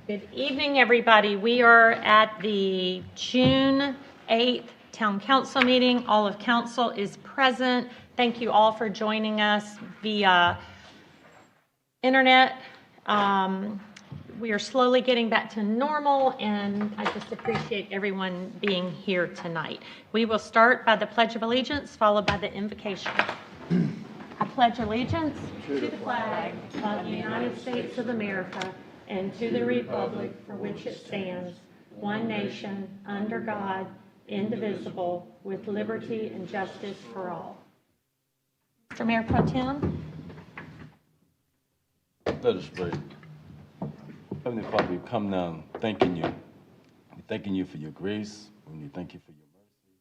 Good evening, everybody. We are at the June 8th Town Council meeting. All of council is present. Thank you all for joining us via internet. We are slowly getting back to normal, and I just appreciate everyone being here tonight. We will start by the Pledge of Allegiance, followed by the invocation. I pledge allegiance to the flag of the United States of America and to the republic for which it stands, one nation, under God, indivisible, with liberty and justice for all. Mr. Mayor Pro Tem. Let us pray. Heavenly Father, we come now thanking you. We're thanking you for your grace, and we thank you for your mercy.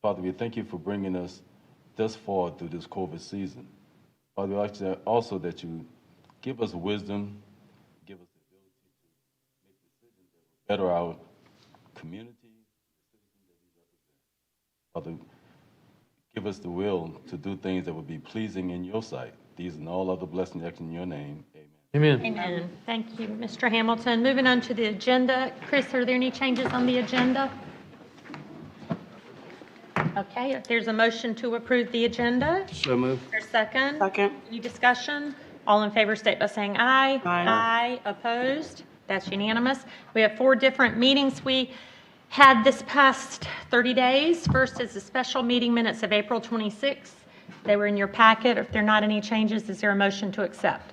Father, we thank you for bringing us thus far through this COVID season. Father, we ask that also that you give us wisdom, give us the ability to make decisions that will better our community, the citizens that we represent. Father, give us the will to do things that will be pleasing in your sight. These and all other blessings in your name. Amen. Amen. Amen. Thank you, Mr. Hamilton. Moving on to the agenda. Chris, are there any changes on the agenda? Okay, if there's a motion to approve the agenda. So moved. There's a second. Second. Any discussion? All in favor state by saying aye. Aye. Aye. Opposed? That's unanimous. We have 4 different meetings we had this past 30 days. First is the special meeting minutes of April 26th. They were in your packet. If there are not any changes, is there a motion to accept?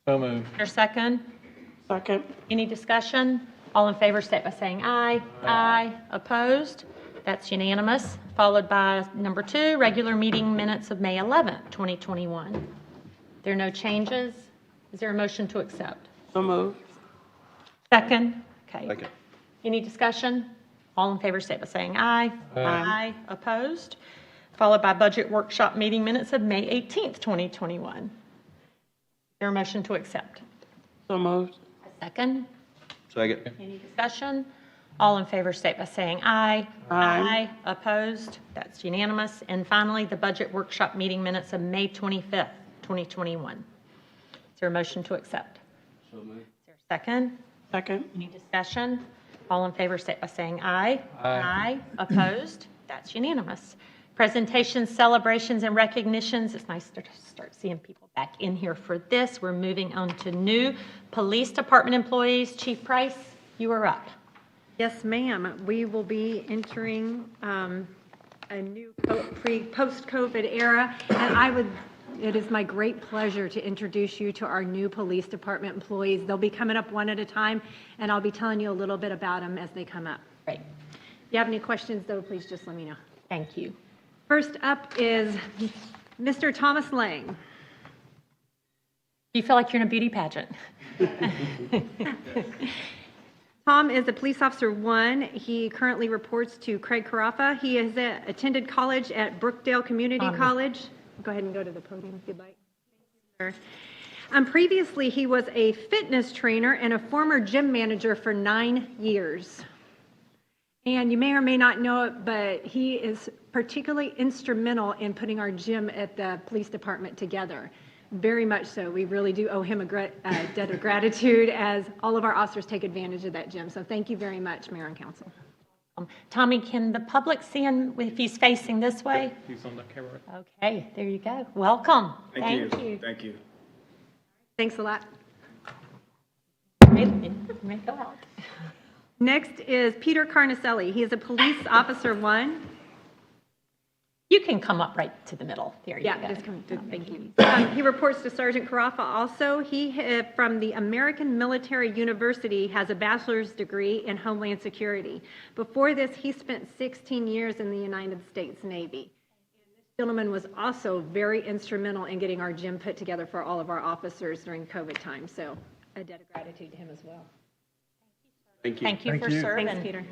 So moved. There's a second. Second. Any discussion? All in favor state by saying aye. Aye. Opposed? That's unanimous. Followed by number 2, regular meeting minutes of May 11th, 2021. There are no changes. Is there a motion to accept? So moved. Second? Okay. Second. Any discussion? All in favor state by saying aye. Aye. Aye. Opposed? Followed by budget workshop meeting minutes of May 18th, 2021. Is there a motion to accept? So moved. Second? Second. Any discussion? All in favor state by saying aye. Aye. Opposed? That's unanimous. And finally, the budget workshop meeting minutes of May 25th, 2021. Is there a motion to accept? So moved. Is there a second? Second. Any discussion? All in favor state by saying aye. Aye. Opposed? That's unanimous. Presentations, celebrations, and recognitions. It's nice to start seeing people back in here for this. We're moving on to new police department employees. Chief Price, you are up. Yes, ma'am. We will be entering a new post-COVID era, and it is my great pleasure to introduce you to our new police department employees. They'll be coming up one at a time, and I'll be telling you a little bit about them as they come up. Great. If you have any questions, though, please just let me know. Thank you. First up is Mr. Thomas Lang. Do you feel like you're in a beauty pageant? Tom is a police officer 1. He currently reports to Craig Carafa. He has attended college at Brookdale Community College. Go ahead and go to the podium if you'd like. Previously, he was a fitness trainer and a former gym manager for 9 years. And you may or may not know it, but he is particularly instrumental in putting our gym at the police department together. Very much so. We really do owe him a debt of gratitude as all of our officers take advantage of that gym. So thank you very much, Mayor and Council. Tommy, can the public see him if he's facing this way? He's on the camera. Okay, there you go. Welcome. Thank you. Thank you. Thanks a lot. You may go out. Next is Peter Carnicelli. He is a police officer 1. You can come up right to the middle. There you go. Yeah, just come. Thank you. He reports to Sergeant Carafa also. He, from the American Military University, has a bachelor's degree in Homeland Security. Before this, he spent 16 years in the United States Navy. And this gentleman was also very instrumental in getting our gym put together for all of our officers during COVID time. So a debt of gratitude to him as well. Thank you. Thank you for serving. Thanks, Peter.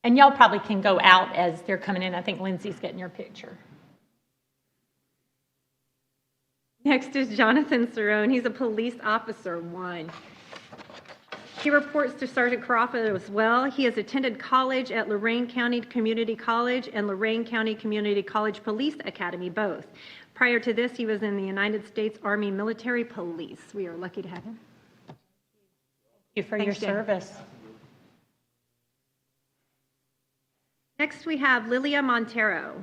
And y'all probably can go out as they're coming in. I think Lindsay's getting your picture. Next is Jonathan Cerrone. He's a police officer 1. He reports to Sergeant Carafa as well. He has attended college at Lorain County Community College and Lorain County Community College Police Academy, both. Prior to this, he was in the United States Army Military Police. We are lucky to have him. you for your Thanks, Jen. service. Next, we have Lilia Montero.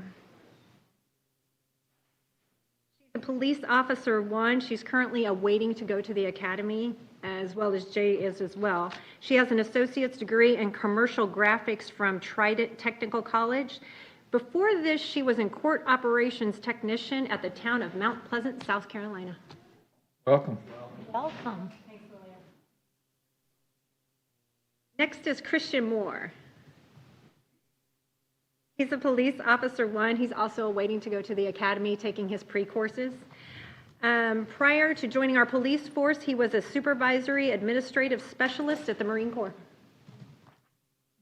She's a police officer 1. She's currently awaiting to go to the academy, as well as Jay is as well. She has an associate's degree in commercial graphics from Trident Technical College. Before this, she was in court operations technician at the town of Mount Pleasant, South Carolina. Welcome. Welcome. Next is Christian Moore. He's a police officer 1. He's also waiting to go to the academy, taking his pre-courses. Prior to joining our police force, he was a supervisory administrative specialist at the Marine Corps.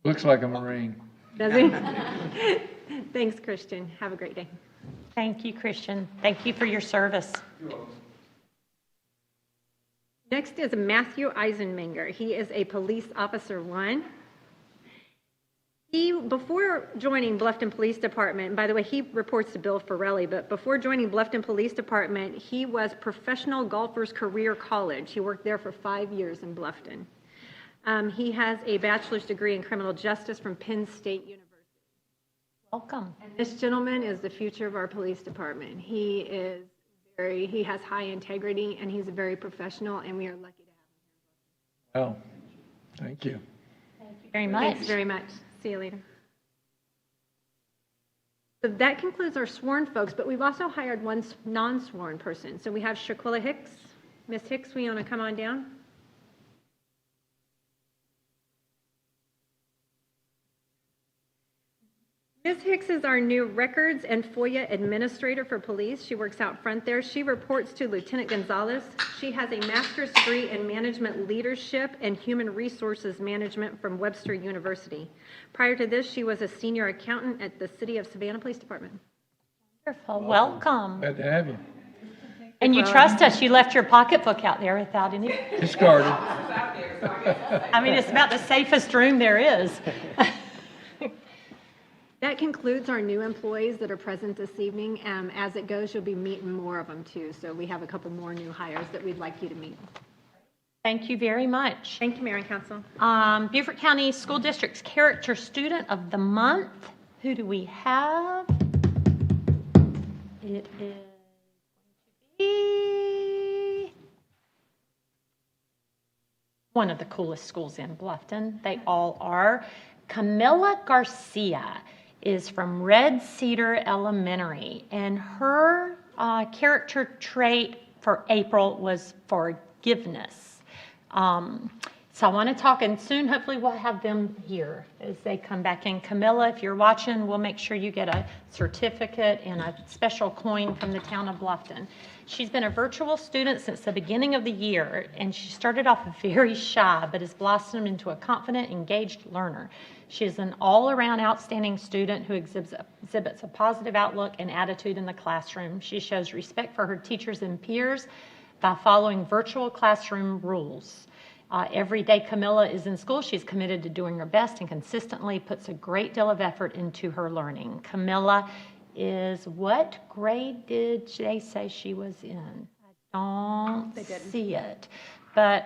Looks like a Marine. Does he? Thanks, Christian. Have a great day. Thank you, Christian. Thank you for your service. Next is Matthew Eisenmenger. He is a police officer 1. Before joining Bluffton Police Department, and by the way, he reports to Bill Farrelly, but before joining Bluffton Police Department, he was Professional Golfers Career College. He worked there for 5 years in Bluffton. He has a bachelor's degree in criminal justice from Penn State University. Welcome. And this gentleman is the future of our police department. He has high integrity, and he's very professional, and we are lucky to have him. Oh, thank you. Very much. Thanks very much. See you later. So that concludes our sworn folks, but we've also hired one non-sworn person. So we have Shaquilla Hicks. Miss Hicks, we want to come on down? Ms. Hicks is our new Records and FOIA Administrator for Police. She works out front there. She reports to Lieutenant Gonzalez. She has a master's degree in Management Leadership and Human Resources Management from Webster University. Prior to this, she was a senior accountant at the City of Savannah Police Department. Wonderful. Welcome. Glad to have you. And you trust us. You left your pocketbook out there without any. Discarded. I mean, it's about the safest room there is. That concludes our new employees that are present this evening. As it goes, you'll be meeting more of them too. So we have a couple more new hires that we'd like you to meet. Thank you very much. Thank you, Mayor and Council. Beaufort County School District's Character Student of the Month. Who do we have? It is going to be one of the coolest schools in Bluffton. They all are. Camilla Garcia is from Red Cedar Elementary, and her character trait for April was forgiveness. So I want to talk, and soon hopefully we'll have them here as they come back in. Camilla, if you're watching, we'll make sure you get a certificate and a special coin from the town of Bluffton. She's been a virtual student since the beginning of the year, and she started off very shy, but has blossomed into a confident, engaged learner. She is an all-around outstanding student who exhibits a positive outlook and attitude in the classroom. She shows respect for her teachers and peers by following virtual classroom rules. Every day Camilla is in school, she's committed to doing her best and consistently puts a great deal of effort into her learning. Camilla is, what grade did they say she was in? I don't see it. But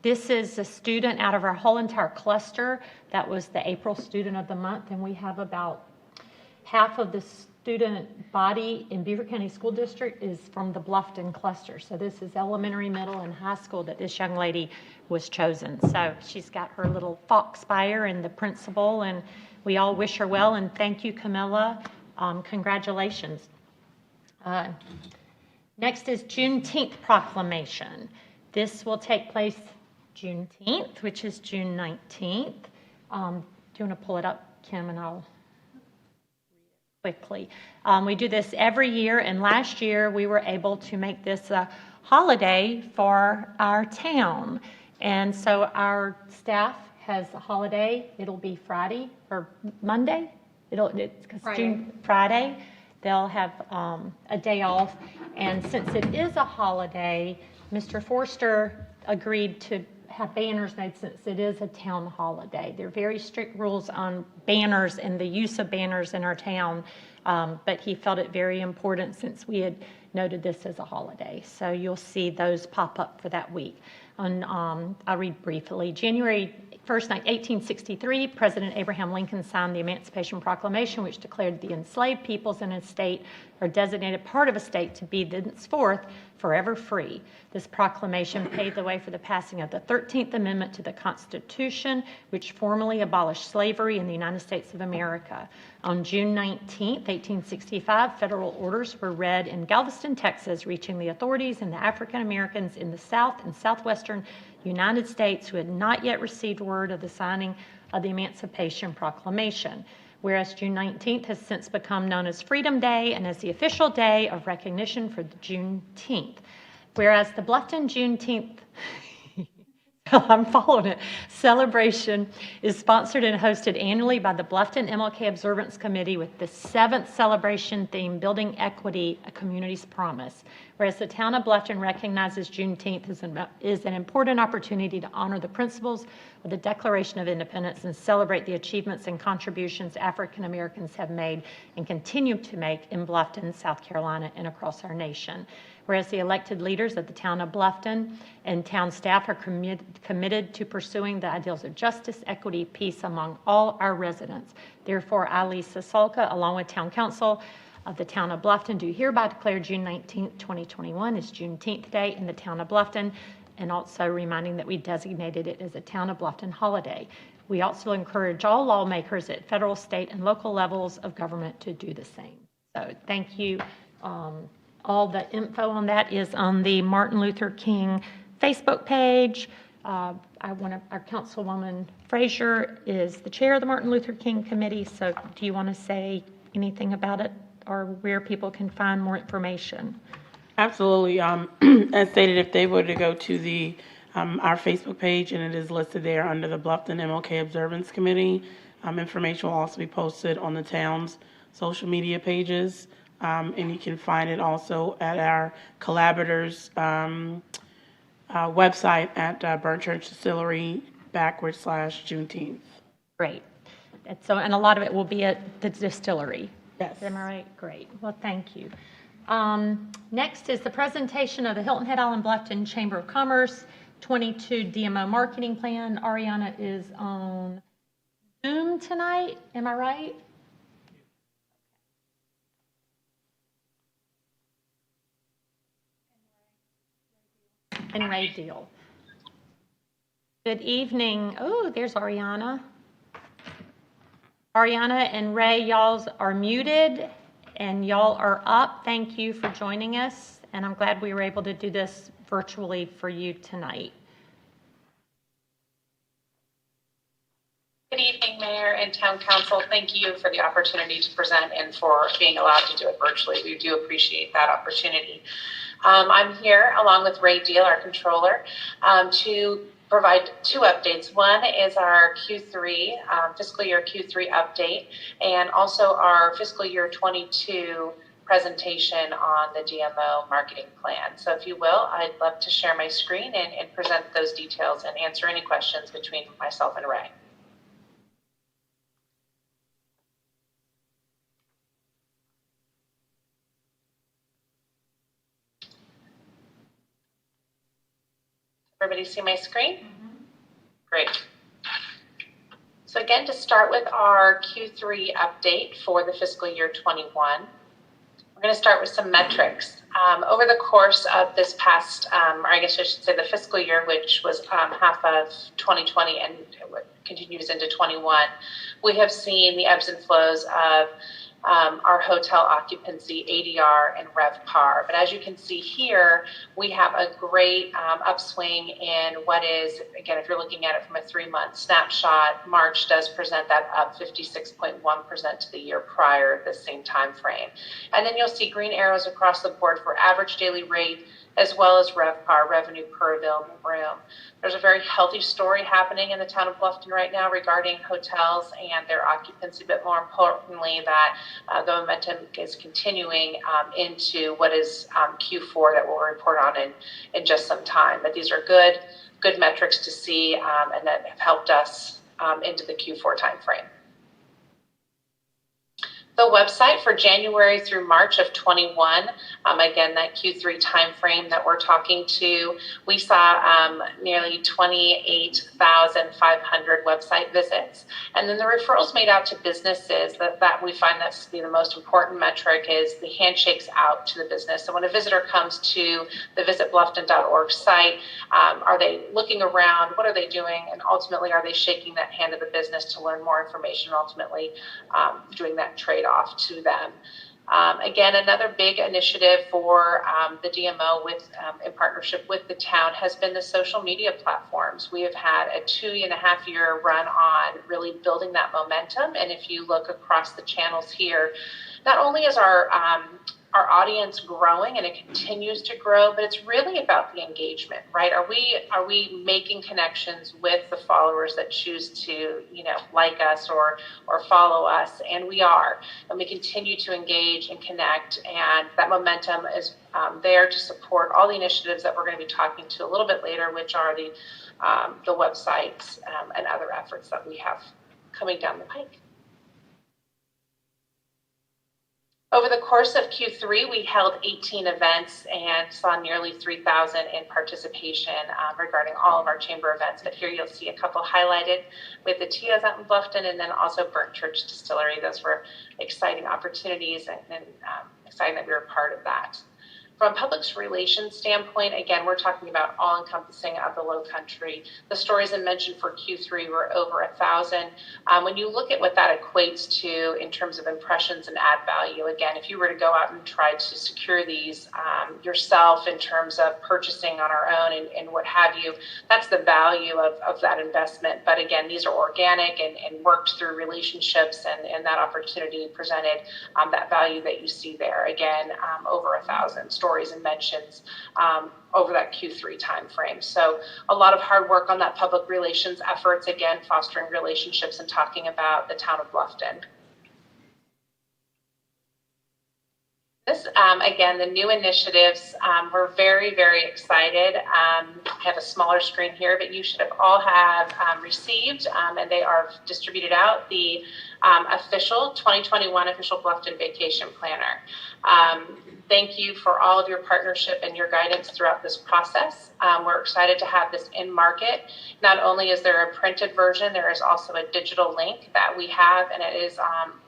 this is a student out of our whole entire cluster. That was the April Student of the Month, and we have about half of the student body in Beaufort County School District is from the Bluffton cluster. So this is elementary, middle, and high school that this young lady was chosen. So she's got her little fox spire and the principal, and we all wish her well, and thank you, Camilla. Congratulations. Next is Juneteenth Proclamation. This will take place Juneteenth, which is June 19th. Do you want to pull it up, Kim, and I'll quickly. We do this every year, and last year we were able to make this a holiday for our town. And so our staff has a holiday. It'll be Friday or Monday. Friday. They'll have a day off. And since it is a holiday, Mr. Forster agreed to have banners made since it is a town holiday. There are very strict rules on banners and the use of banners in our town, but he felt it very important since we had noted this as a holiday. So you'll see those pop up for that week. I'll read briefly. January 1st, 1863, President Abraham Lincoln signed the Emancipation Proclamation, which declared the enslaved peoples in a state or designated part of a state to be thenceforth forever free. This proclamation paved the way for the passing of the 13th Amendment to the Constitution, which formally abolished slavery in the United States of America. On June 19, 1865, federal orders were read in Galveston, Texas, reaching the authorities and the African Americans in the South and Southwestern United States who had not yet received word of the signing of the Emancipation Proclamation. Whereas June 19th has since become known as Freedom Day and as the official day of recognition for the Juneteenth. Whereas the Bluffton Juneteenth I'm following it. Celebration is sponsored and hosted annually by the Bluffton MLK Observance Committee with the 7th celebration theme, Building Equity, a Community's Promise. Whereas the town of Bluffton recognizes Juneteenth is an important opportunity to honor the principles of the Declaration of Independence and celebrate the achievements and contributions African Americans have made and continue to make in Bluffton, South Carolina, and across our nation. Whereas the elected leaders of the town of Bluffton and town staff are committed to pursuing the ideals of justice, equity, peace among all our residents. Therefore, I, Lisa Sulka, along with town council of the town of Bluffton, do hereby declare June 19, 2021 as Juneteenth Day in the town of Bluffton, and also reminding that we designated it as a town of Bluffton holiday. We also encourage all lawmakers at federal, state, and local levels of government to do the same. So thank you. All the info on that is on the Martin Luther King Facebook page. Our Councilwoman Frazier is the chair of the Martin Luther King Committee. So do you want to say anything about it or where people can find more information? Absolutely. As stated, if they were to go to the our Facebook page, and it is listed there under the Bluffton MLK Observance Committee, information will also be posted on the town's social media pages. And you can find it also at our collaborators' website at Burnt Church Distillery /Juneteenth. Great. And a lot of it will be at the distillery. Yes. Am I right? Great. Well, thank you. Next is the presentation of the Hilton Head Island Bluffton Chamber of Commerce 22 DMO Marketing Plan. Ariana is on Zoom tonight. Am I right? And Ray Deal. Good evening. Oh, there's Ariana. Ariana and Ray, y'all are muted and y'all are up. Thank you for joining us. And I'm glad we were able to do this virtually for you tonight. Good evening, Mayor and Town Council. Thank you for the opportunity to present and for being allowed to do it virtually. We do appreciate that opportunity. I'm here along with Ray Deal, our controller, to provide two updates. One is our Q3, fiscal year Q3 update, and also our fiscal year 22 presentation on the DMO marketing plan. So if you will, I'd love to share my screen and present those details and answer any questions between myself and Ray. Everybody see my screen? Mm-hmm. Great. So again, to start with our Q3 update for the fiscal year 21, we're going to start with some metrics. Over the course of this past, or I guess I should say the fiscal year, which was half of 2020 and continues into 21, we have seen the ebbs and flows of our hotel occupancy, ADR, and RevPAR. But as you can see here, we have a great upswing in what is, again, if you're looking at it from a 3-month snapshot, March does present that up 56.1% to the year prior, the same time frame. And then you'll see green arrows across the board for average daily rate, as well as RevPAR, revenue per available room. There's a very healthy story happening in the town of Bluffton right now regarding hotels and their occupancy, but more importantly that the momentum is continuing into what is Q4 that we'll report on in just some time. But these are good metrics to see and that have helped us into the Q4 timeframe. The The website for January through March of 21, again, that Q3 timeframe that we're talking to, we saw nearly 28,500 website visits. And then the referrals made out to businesses, that we find that to be the most important metric, is the handshakes out to the business. So when a visitor comes to the visitbluffton.org site, are they looking around? What are they doing? And ultimately, are they shaking that hand of the business to learn more information, ultimately doing that trade-off to them? Again, another big initiative for the DMO in partnership with the town has been the social media platforms. We have had a 2.5-year run on really building that momentum. And if you look across the channels here, not only is our audience growing, and it continues to grow, but it's really about the engagement, right? Are we making connections with the followers that choose to, like us or follow us? And we are, and we continue to engage and connect, and that momentum is there to support all the initiatives that we're going to be talking to a little bit later, which are the websites and other efforts that we have coming down the pike. Over the course of Q3, we held 18 events and saw nearly 3,000 in participation regarding all of our chamber events. But here you'll see a couple highlighted with the TIAs out in Bluffton, and then also Burnt Church Distillery. Those were exciting opportunities, and exciting that we were part of that. From a public relations standpoint, again, we're talking about all-encompassing of the Low Country. The stories I mentioned for Q3 were over 1,000. When you look at what that equates to in terms of impressions and ad value, again, if you were to go out and try to secure these yourself in terms of purchasing on our own and what have you, that's the value of that investment. But again, these are organic and worked through relationships, and that opportunity presented that value that you see there. Again, over 1,000 stories and mentions over that Q3 timeframe. So a lot of hard work on that public relations efforts, again, fostering relationships and talking about the town of Bluffton. This, again, the new initiatives, we're very, very excited. I have a smaller screen here, but you should have all received, and they are distributed out, the official 2021 official Bluffton Vacation Planner. Thank you for all of your partnership and your guidance throughout this process. We're excited to have this in market. Not only is there a printed version, there is also a digital link that we have, and it is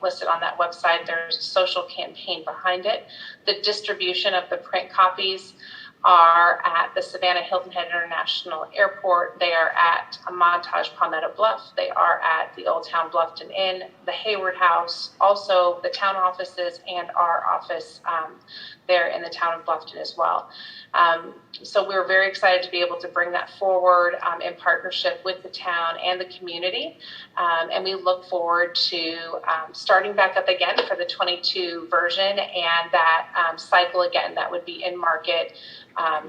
listed on that website. There's a social campaign behind it. The distribution of the print copies are at the Savannah Hilton Head International Airport. They are at Montage Palmetto Bluff. They are at the Old Town Bluffton Inn, the Hayward House, also the town offices, and our office there in the town of Bluffton as well. So we're very excited to be able to bring that forward in partnership with the town and the community. And we look forward to starting back up again for the 22 version, and that cycle again that would be in market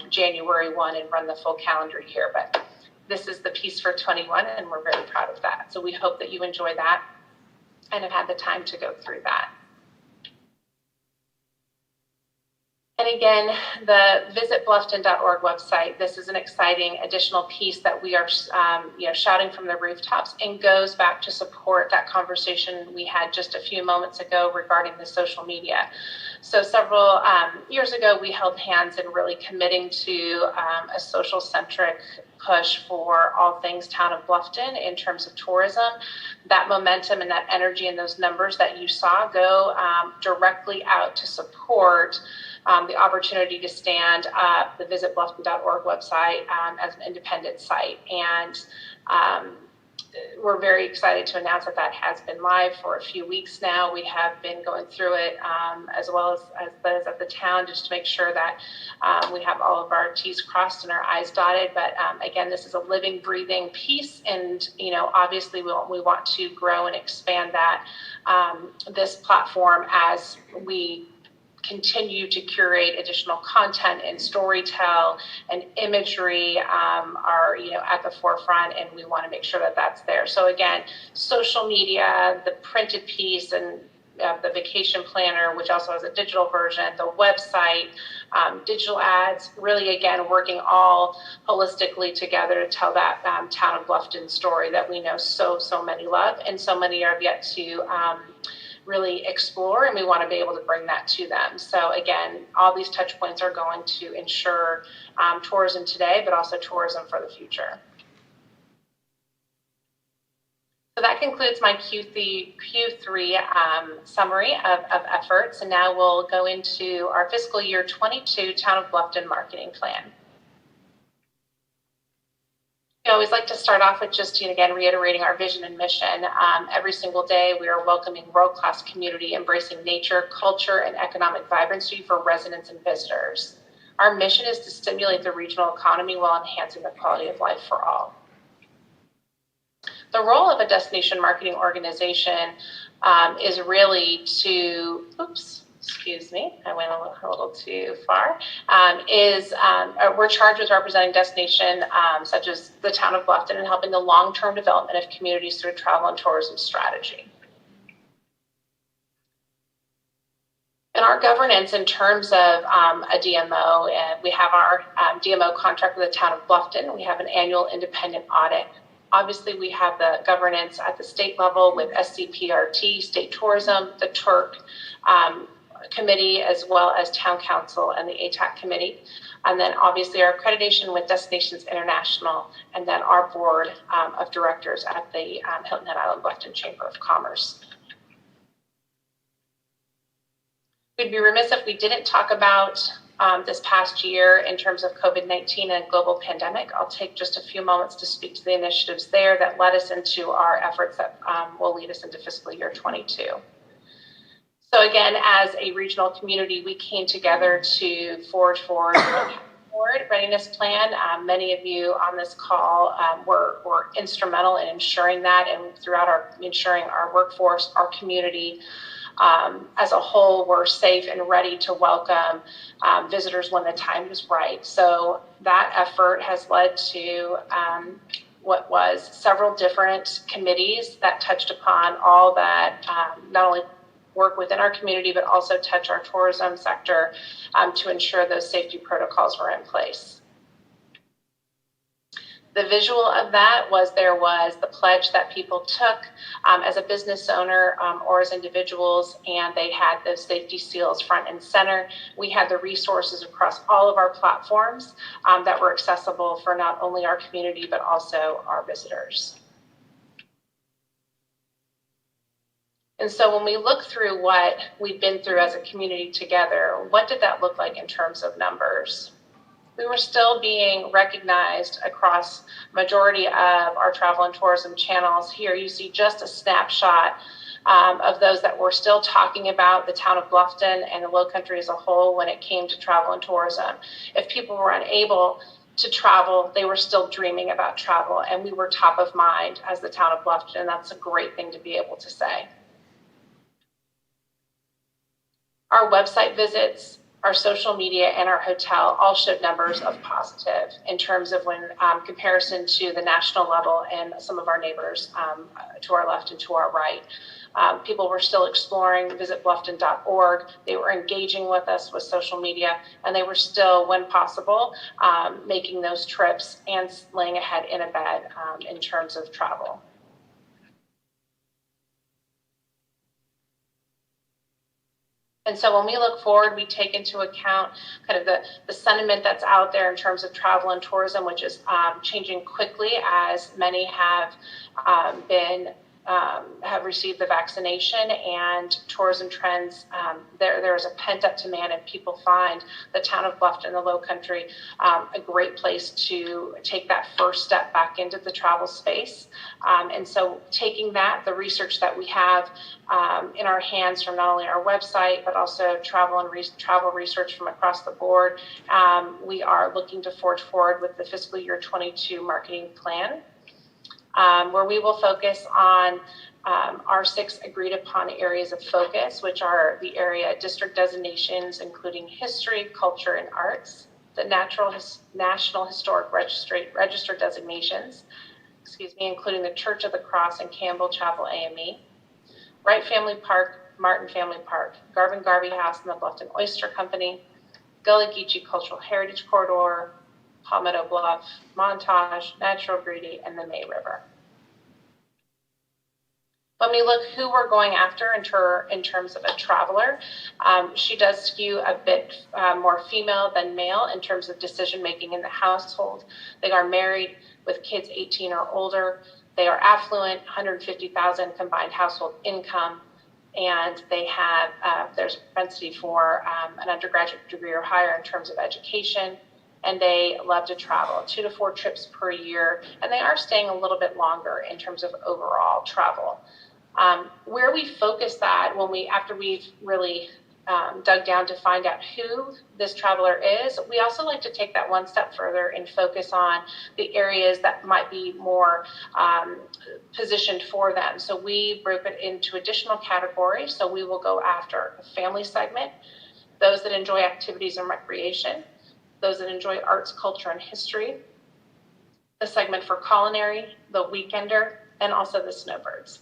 January 1 and run the full calendar year. But this is the piece for 21, and we're very proud of that. So we hope that you enjoy that and have had the time to go through that. And again, the visitbluffton.org website, this is an exciting additional piece that we are shouting from the rooftops, and goes back to support that conversation we had just a few moments ago regarding the social media. So several years ago, we held hands in really committing to a social-centric push for all things town of Bluffton in terms of tourism. That momentum and that energy and those numbers that you saw go directly out to support the opportunity to stand up the visitbluffton.org website as an independent site. And we're very excited to announce that that has been live for a few weeks now. We have been going through it as well as those at the town, just to make sure that we have all of our T's crossed and our I's dotted. But again, this is a living, breathing piece, and obviously we want to grow and expand that this platform as we continue to curate additional content and storytell and imagery are at the forefront, and we want to make sure that that's there. So again, social media, the printed piece, and the vacation planner, which also has a digital version, the website, digital ads, really again working all holistically together to tell that town of Bluffton story that we know so many love, and so many are yet to really explore, and we want to be able to bring that to them. So again, all these touch points are going to ensure tourism today, but also tourism for the future. So that concludes my Q3 summary of efforts, and now we'll go into our fiscal year 22 Town of Bluffton marketing plan. I always like to start off with just, again, reiterating our vision and mission. Every single day, we are welcoming world-class community, embracing nature, culture, and economic vibrancy for residents and visitors. Our mission is to stimulate the regional economy while enhancing the quality of life for all. The role of a destination marketing organization is really to, excuse me, I went a little too far, we're charged with representing destination such as the town of Bluffton and helping the long-term development of communities through travel and tourism strategy. In our governance, in terms of a DMO, we have our DMO contract with the town of Bluffton. We have an annual independent audit. Obviously, we have the governance at the state level with SCPRT, State Tourism, the TURC Committee, as well as Town Council and the ATAC Committee. And then obviously our accreditation with Destinations International, and then our board of directors at the Hilton Head Island Bluffton Chamber of Commerce. We'd be remiss if we didn't talk about this past year in terms of COVID-19 and global pandemic. I'll take just a few moments to speak to the initiatives there that led us into our efforts that will lead us into fiscal year 22. So again, as a regional community, we came together to forge forward readiness plan. Many of you on this call were instrumental in ensuring that, and throughout ensuring our workforce, our community, as a whole, we're safe and ready to welcome visitors when the time is right. So that effort has led to what was several different committees that touched upon all that not only work within our community, but also touch our tourism sector to ensure those safety protocols were in place. The visual of that was there was the pledge that people took as a business owner or as individuals, and they had those safety seals front and center. We had the resources across all of our platforms that were accessible for not only our community, but also our visitors. And so when we look through what we've been through as a community together, what did that look like in terms of numbers? We were still being recognized across majority of our travel and tourism channels. Here you see just a snapshot of those that were still talking about the town of Bluffton and the Lowcountry as a whole when it came to travel and tourism. If people were unable to travel, they were still dreaming about travel, and we were top of mind as the town of Bluffton, and that's a great thing to be able to say. Our website visits, our social media, and our hotel all showed numbers of positive in terms of when comparison to the national level and some of our neighbors to our left and to our right. People were still exploring visitbluffton.org. They were engaging with us with social media, and they were still, when possible, making those trips and laying ahead in a bed in terms of travel. And so when we look forward, we take into account kind of the sentiment that's out there in terms of travel and tourism, which is changing quickly as many have have received the vaccination, and tourism trends, there is a pent-up demand, and people find the town of Bluffton, the Lowcountry, a great place to take that first step back into the travel space. And so taking that, the research that we have in our hands from not only our website, but also travel research from across the board, we are looking to forge forward with the fiscal year 22 marketing plan, where we will focus on our 6 agreed upon areas of focus, which are the area district designations, including history, culture, and arts, the National Historic Register designations, including the Church of the Cross and Campbell Chapel AME, Wright Family Park, Martin Family Park, Garvin Garvey House and the Bluffton Oyster Company, Gullah Geechee Cultural Heritage Corridor, Palmetto Bluff, Montage, Natural Beauty, and the May River. When we look who we're going after in terms of a traveler, she does skew a bit more female than male in terms of decision making in the household. They are married with kids 18 or older. They are affluent, 150,000 combined household income, and they have there's a propensity for an undergraduate degree or higher in terms of education. And they love to travel, 2 to 4 trips per year, and they are staying a little bit longer in terms of overall travel. Where we focus that after we've really dug down to find out who this traveler is, we also like to take that one step further and focus on the areas that might be more positioned for them. So we broke it into additional categories. So we will go after a family segment, those that enjoy activities and recreation, those that enjoy arts, culture, and history, the segment for culinary, the weekender, and also the snowbirds.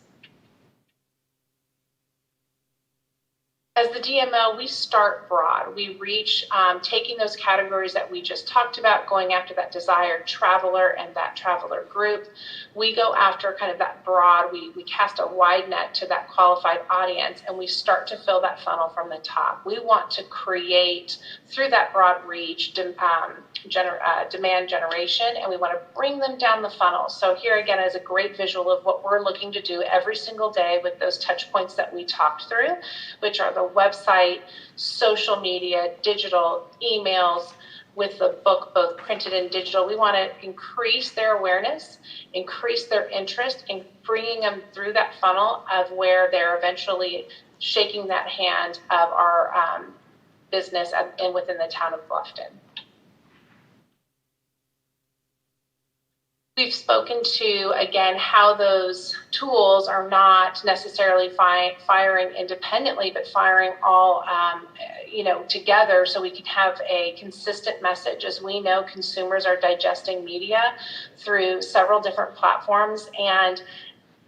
As the DMO, we start broad. We reach taking those categories that we just talked about, going after that desired traveler and that traveler group. We go after kind of that broad, we cast a wide net to that qualified audience, and we start to fill that funnel from the top. We want to create, through that broad reach, demand generation, and we want to bring them down the funnel. So here again is a great visual of what we're looking to do every single day with those touch points that we talked through, which are the website, social media, digital, emails, with the book, both printed and digital. We want to increase their awareness, increase their interest in bringing them through that funnel of where they're eventually shaking that hand of our business and within the town of Bluffton. We've spoken to, again, how those tools are not necessarily firing independently, but firing all, together so we can have a consistent message. As we know, consumers are digesting media through several different platforms and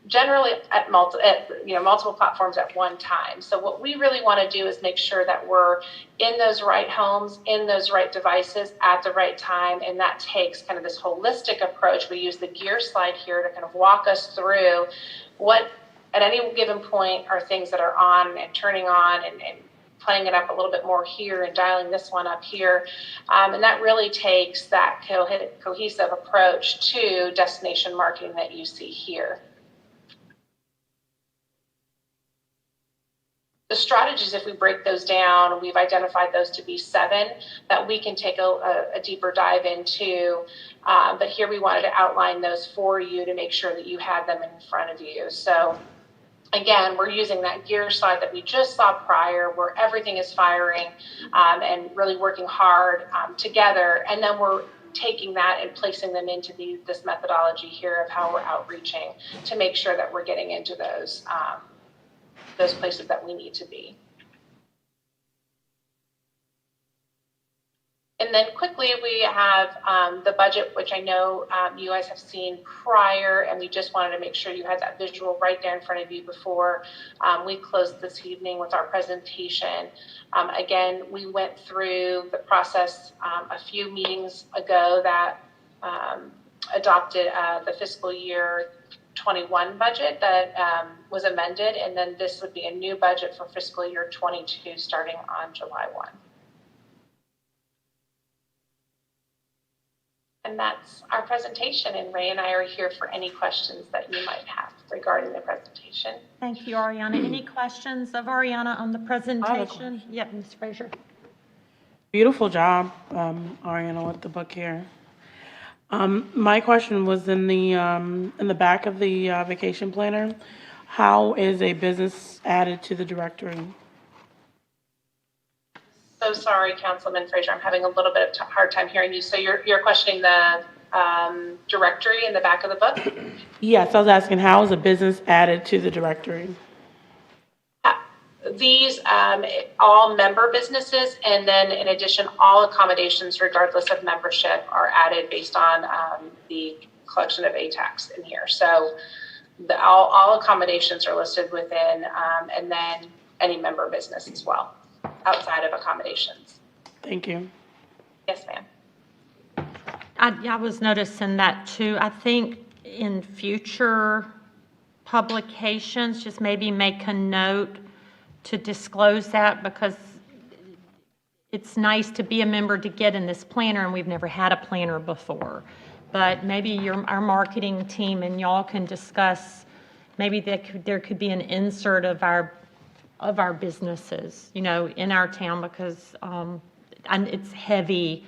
generally at multiple platforms at one time. So what we really want to do is make sure that we're in those right homes, in those right devices at the right time. And that takes kind of this holistic approach. We use the gear slide here to kind of walk us through what at any given point are things that are on and turning on and playing it up a little bit more here and dialing this one up here. And that really takes that cohesive approach to destination marketing that you see here. The strategies, if we break those down, we've identified those to be 7 that we can take a deeper dive into. But here we wanted to outline those for you to make sure that you had them in front of you. So again, we're using that gear slide that we just saw prior where everything is firing and really working hard together. And then we're taking that and placing them into this methodology here of how we're outreaching to make sure that we're getting into those places that we need to be. And then quickly, we have the budget, which I know you guys have seen prior, and we just wanted to make sure you had that visual right there in front of you before we closed this evening with our presentation. Again, we went through the process a few meetings ago that adopted the fiscal year 21 budget that was amended, and then this would be a new budget for fiscal year 22 starting on July 1. And that's our presentation, and Ray and I are here for any questions that you might have regarding the presentation. Thank you, Ariana. Any questions of Ariana on the presentation? Yep, Ms. Fraser. Beautiful job, Ariana, with the book here. My question was in the back of the vacation planner. How is a business added to the directory? So sorry, Councilman Fraser, I'm having a little bit of hard time hearing you. So you're questioning the directory in the back of the book? Yes, I was asking how is a business added to the directory? These all member businesses, and then in addition, all accommodations, regardless of membership, are added based on the collection of ATAX in here. So all accommodations are listed within, and then any member business as well, outside of accommodations. Thank you. Yes, ma'am. I was noticing that too. I think in future publications, just maybe make a note to disclose that, because it's nice to be a member to get in this planner, and we've never had a planner before. But maybe our marketing team and y'all can discuss, maybe there could be an insert of our businesses, you know, in our town, because and it's heavy.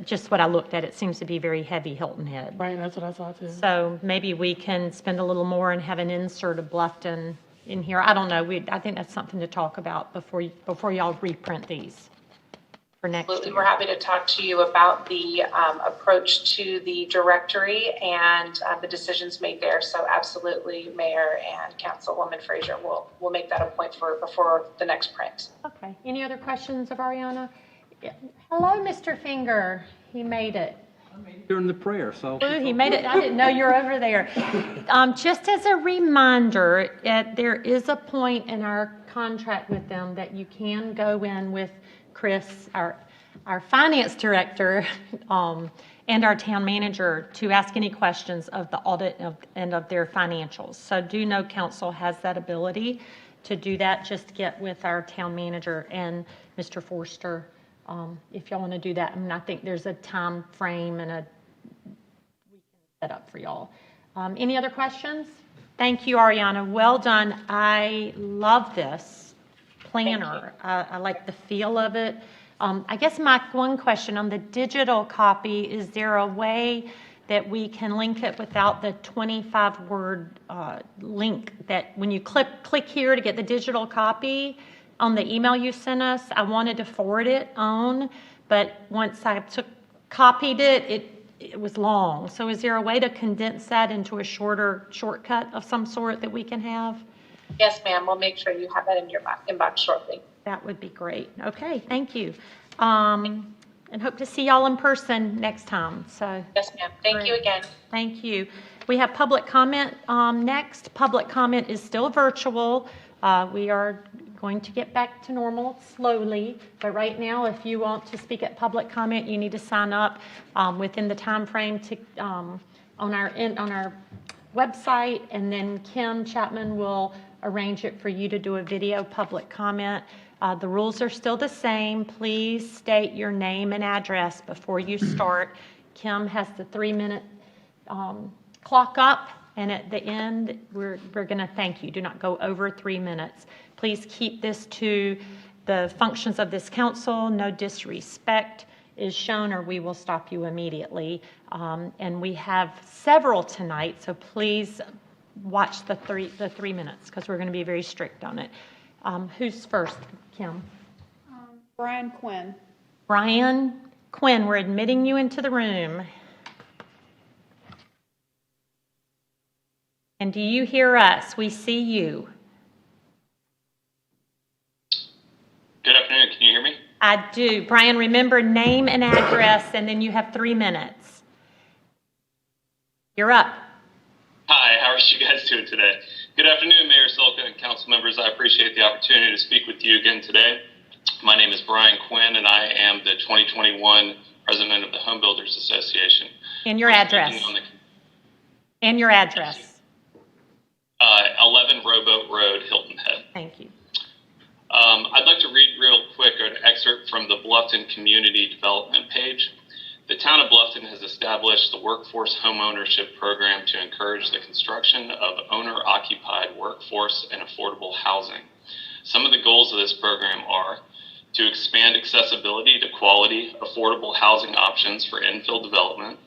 Just what I looked at, it seems to be very heavy Hilton Head. Right, that's what I saw too. So maybe we can spend a little more and have an insert of Bluffton in here. I don't know. I think that's something to talk about before y'all reprint these for next Absolutely. year. We're happy to talk to you about the approach to the directory and the decisions made there. So absolutely, Mayor and Councilwoman Frazier will make that a point before the next print. Okay. Any other questions of Ariana? Yeah. Hello, Mr. Finger. He made it. During the prayer, so. Ooh, he made it. I didn't know you were over there. Just as a reminder, there is a point in our contract with them that you can go in with Chris, our finance director, and our town manager to ask any questions of the audit and of their financials. So do know council has that ability to do that. Just get with our town manager and Mr. Forster. If y'all want to do that. I mean, I think there's a time frame and we can set up for y'all. Any other questions? Thank you, Ariana. Well done. I love this planner. I like the feel of it. I guess my one question on the digital copy, is there a way that we can link it without the 25-word link that when you click here to get the digital copy, on the email you sent us, I wanted to forward it on, but once I copied it, it was long. So is there a way to condense that into a shortcut of some sort that we can have? Yes, ma'am. We'll make sure you have that in your inbox shortly. That would be great. Okay, thank you. And hope to see y'all in person next time. So Yes, ma'am. Thank you again. thank you. We have public comment next. Public comment is still virtual. We are going to get back to normal slowly, but right now, if you want to speak at public comment, you need to sign up within the time frame to on our website, and then Kim Chapman will arrange it for you to do a video public comment. The rules are still the same. Please state your name and address before you start. Kim has the 3-minute clock up, and at the end, we're going to thank you. Do not go over 3 minutes. Please keep this to the functions of this council. No disrespect is shown, or we will stop you immediately. And we have several tonight, so please watch the 3 minutes, because we're going to be very strict on it. Who's first, Kim? Bryan Quinn. Bryan Quinn, we're admitting you into the room. And do you hear us? We see you. Good afternoon. Can you hear me? I do. Bryan, remember name and address, and then you have 3 minutes. You're up. Hi, how are you guys doing today? Good afternoon, Mayor Sulka and council members. I appreciate the opportunity to speak with you again today. My name is Bryan Quinn, and I am the 2021 president of the Home Builders Association. And your address. And your address. 11 Rowboat Road, Hilton Head. Thank you. I'd like to read real quick an excerpt from the Bluffton Community Development page. The town of Bluffton has established the Workforce Homeownership Program to encourage the construction of owner-occupied workforce and affordable housing. Some of the goals of this program are to expand accessibility to quality, affordable housing options for infill development,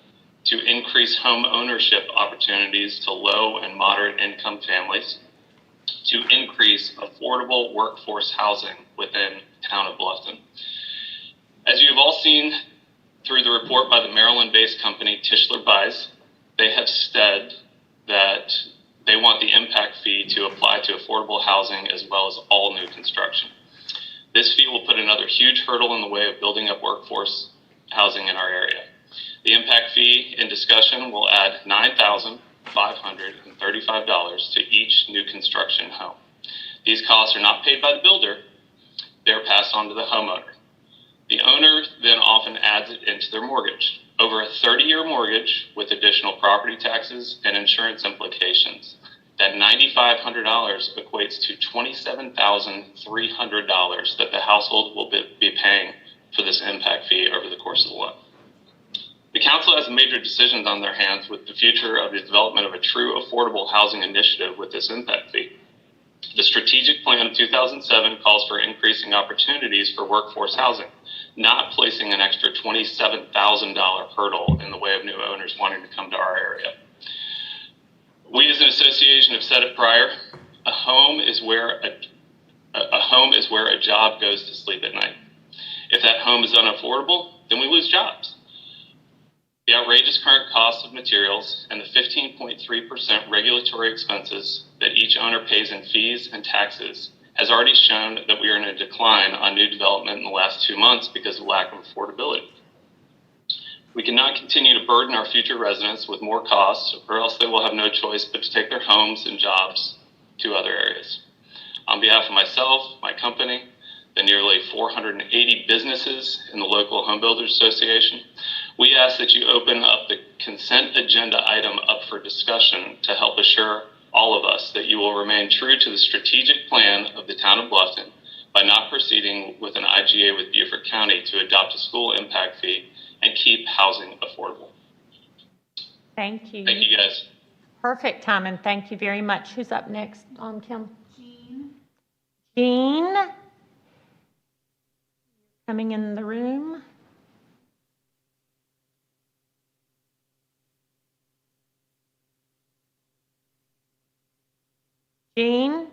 to increase home ownership opportunities to low and moderate income families, to increase affordable workforce housing within the town of Bluffton. As you've all seen through the report by the Maryland-based company Tischler Buys, they have said that they want the impact fee to apply to affordable housing as well as all new construction. This fee will put another huge hurdle in the way of building up workforce housing in our area. The impact fee in discussion will add $9,535 to each new construction home. These costs are not paid by the builder, they're passed on to the homeowner. The owner then often adds it into their mortgage. Over a 30-year mortgage with additional property taxes and insurance implications, That $9,500 equates to $27,300 that the household will be paying for this impact fee over the course of the loan. The council has major decisions on their hands with the future of the development of a true affordable housing initiative with this impact fee. The strategic plan of 2007 calls for increasing opportunities for workforce housing, not placing an extra $27,000 hurdle in the way of new owners wanting to come to our area. We as an association have said it prior, a home is where a job goes to sleep at night. If that home is unaffordable, then we lose jobs. The outrageous current cost of materials and the 15.3% regulatory expenses that each owner pays in fees and taxes has already shown that we are in a decline on new development in the last 2 months because of lack of affordability. We cannot continue to burden our future residents with more costs, or else they will have no choice but to take their homes and jobs to other areas. On behalf of myself, my company, the nearly 480 businesses in the local Home Builders Association, we ask that you open up the consent agenda item up for discussion to help assure all of us that you will remain true to the strategic plan of the town of Bluffton by not proceeding with an IGA with Beaufort County to adopt a school impact fee and keep housing affordable. Thank you. Thank you, guys. Perfect time, and thank you very much. Who's up next, Kim? Jean. Coming in the room. Jean?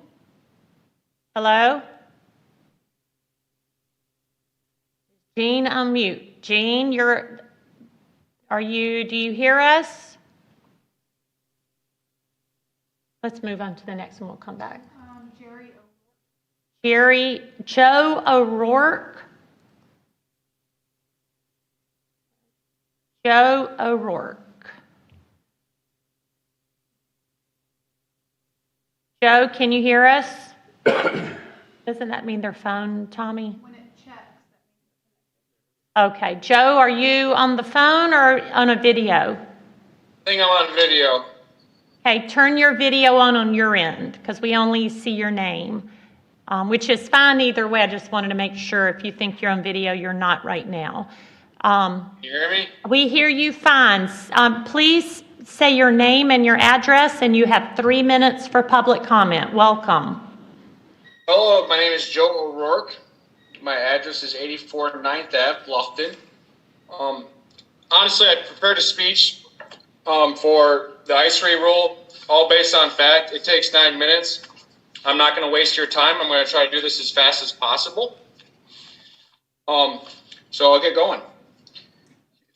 Hello? Jean, unmute. Jean, do you hear us? Let's move on to the next one. We'll come back. Joe O'Rourke. Joe O'Rourke. Joe, can you hear us? Doesn't that mean their phone, Tommy? When it checks. Okay. Joe, are you on the phone or on a video? I think I'm on video. Okay, turn your video on your end because we only see your name, which is fine either way. I just wanted to make sure if you think you're on video, you're not right now. You hear me? We hear you fine. Please say your name and your address, and you have 3 minutes for public comment. Welcome. Hello, my name is Joe O'Rourke. My address is 84 9th Ave, Bluffton. Honestly, I prepared a speech for the ICE-free rule, all based on fact. It takes 9 minutes. I'm not going to waste your time. I'm going to try to do this as fast as possible. So I'll get going.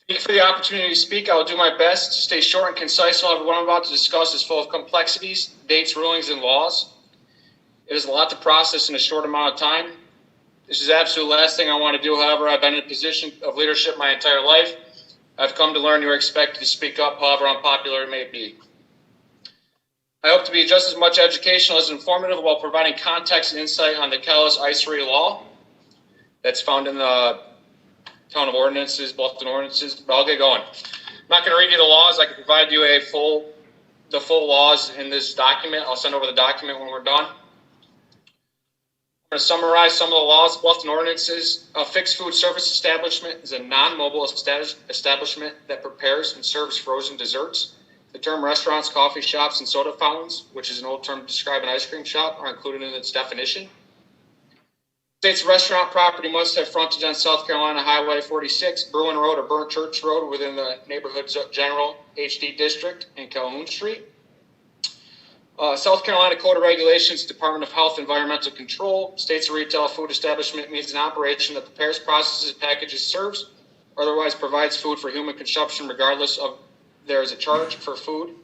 Thank you for the opportunity to speak. I will do my best to stay short and concise. However, what I'm about to discuss is full of complexities, dates, rulings, and laws. It is a lot to process in a short amount of time. This is the absolute last thing I want to do. However, I've been in a position of leadership my entire life. I've come to learn you are expected to speak up, however unpopular it may be. I hope to be just as much educational as informative while providing context and insight on the Kellis ICE-free law that's found in the Town of Ordinances, Bluffton Ordinances, but I'll get going. I'm not going to read you the laws. I can provide you the full laws in this document. I'll send over the document when we're done. I'm going to summarize some of the laws. Bluffton Ordinances. A fixed food service establishment is a non-mobile establishment that prepares and serves frozen desserts. The term restaurants, coffee shops, and soda fountains, which is an old term to describe an ice cream shop, are included in its definition. State's restaurant property must have frontage on South Carolina Highway 46, Bruin Road, or Burnt Church Road within the neighborhood general HD district and Calhoun Street. South Carolina Code of Regulations, Department of Health Environmental Control, states a retail food establishment means an operation that prepares, processes, packages, serves, or otherwise provides food for human consumption regardless of there is a charge for food.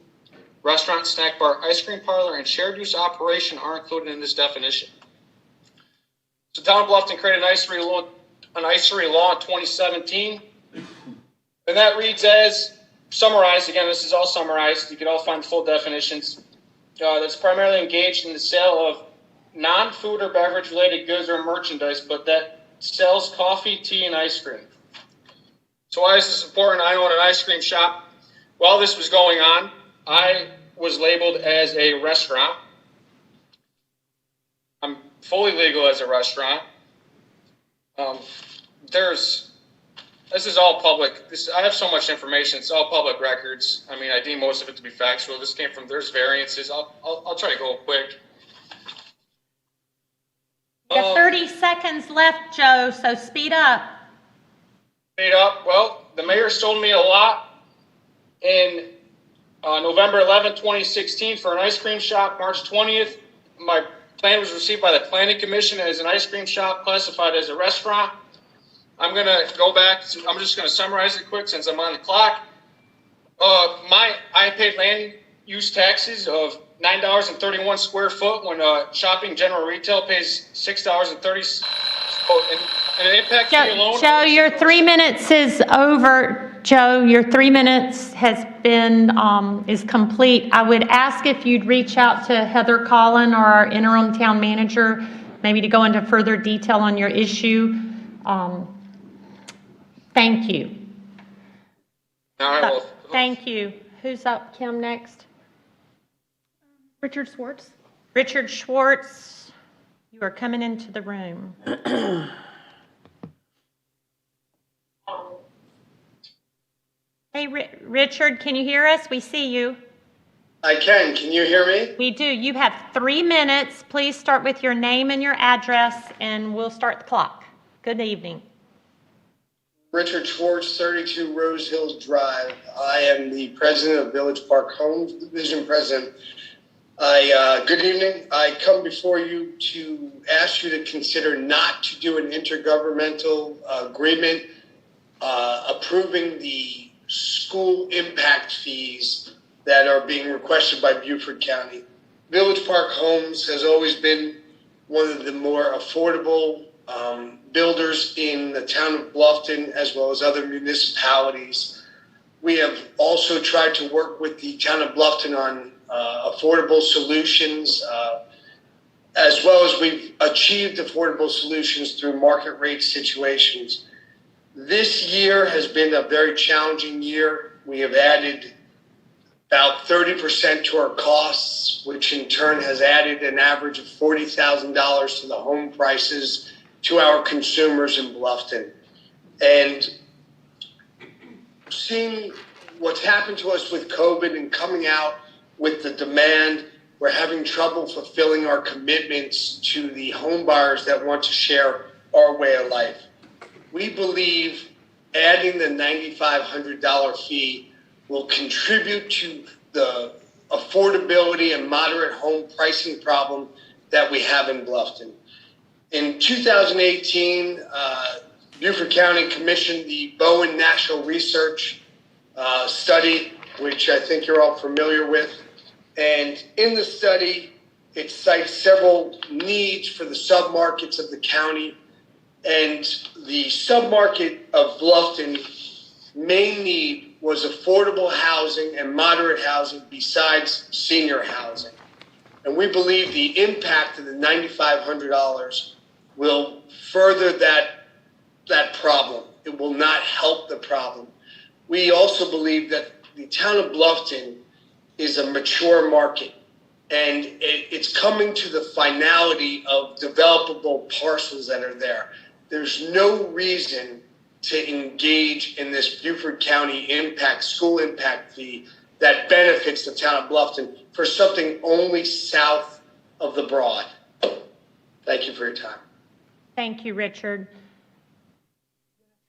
Restaurant, snack bar, ice cream parlor, and shared use operation are included in this definition. So Town of Bluffton created an ICE-free law in 2017. And that reads as summarized. Again, this is all summarized. You can all find full definitions. That's primarily engaged in the sale of non-food or beverage related goods or merchandise, but that sells coffee, tea, and ice cream. So why is this important? I own an ice cream shop. While this was going on, I was labeled as a restaurant. I'm fully legal as a restaurant. This is all public. I have so much information. It's all public records. I mean, I deem most of it to be factual. This came from, there's variances. I'll try to go quick. You have 30 seconds left, Joe, so speed up. Speed up. Well, the mayor sold me a lot in November 11, 2016 for an ice cream shop. March 20th, my plan was received by the Planning Commission as an ice cream shop classified as a restaurant. I'm going to go back. I'm just going to summarize it quick since I'm on the clock. I paid land use taxes of $9.31 square foot when shopping general retail pays $6.30. And an impact fee alone. Joe, your 3 minutes is over. Joe, your 3 minutes has been is complete. I would ask if you'd reach out to Heather Collin or our interim town manager, maybe to go into further detail on your issue. Thank you. All right, well, thank you. Who's up, Kim, next? Richard Schwartz. Richard Schwartz, you are coming into the room. Hey, Richard, can you hear us? We see you. I can. Can you hear me? We do. You have 3 minutes. Please start with your name and your address, and we'll start the clock. Good evening. Richard Schwartz, 32 Rose Hills Drive. I am the president of Village Park Homes, division president. Good evening. I come before you to ask you to consider not to do an intergovernmental agreement approving the school impact fees that are being requested by Beaufort County. Village Park Homes has always been one of the more affordable builders in the town of Bluffton, as well as other municipalities. We have also tried to work with the town of Bluffton on affordable solutions, as well as we've achieved affordable solutions through market rate situations. This year has been a very challenging year. We have added about 30% to our costs, which in turn has added an average of $40,000 to the home prices to our consumers in Bluffton. And seeing what's happened to us with COVID and coming out with the demand, we're having trouble fulfilling our commitments to the home buyers that want to share our way of life. We believe adding the $9,500 fee will contribute to the affordability and moderate home pricing problem that we have in Bluffton. In 2018, Beaufort County commissioned the Bowen National Research study, which I think you're all familiar with. And in the study, it cites several needs for the submarkets of the county. And the submarket of Bluffton main need was affordable housing and moderate housing besides senior housing. And we believe the impact of the $9,500 will further that problem. It will not help the problem. We also believe that the town of Bluffton is a mature market, and it's coming to the finality of developable parcels that are there. There's no reason to engage in this Beaufort County school impact fee that benefits the town of Bluffton for something only south of the Broad. Thank you for your time. Thank you, Richard.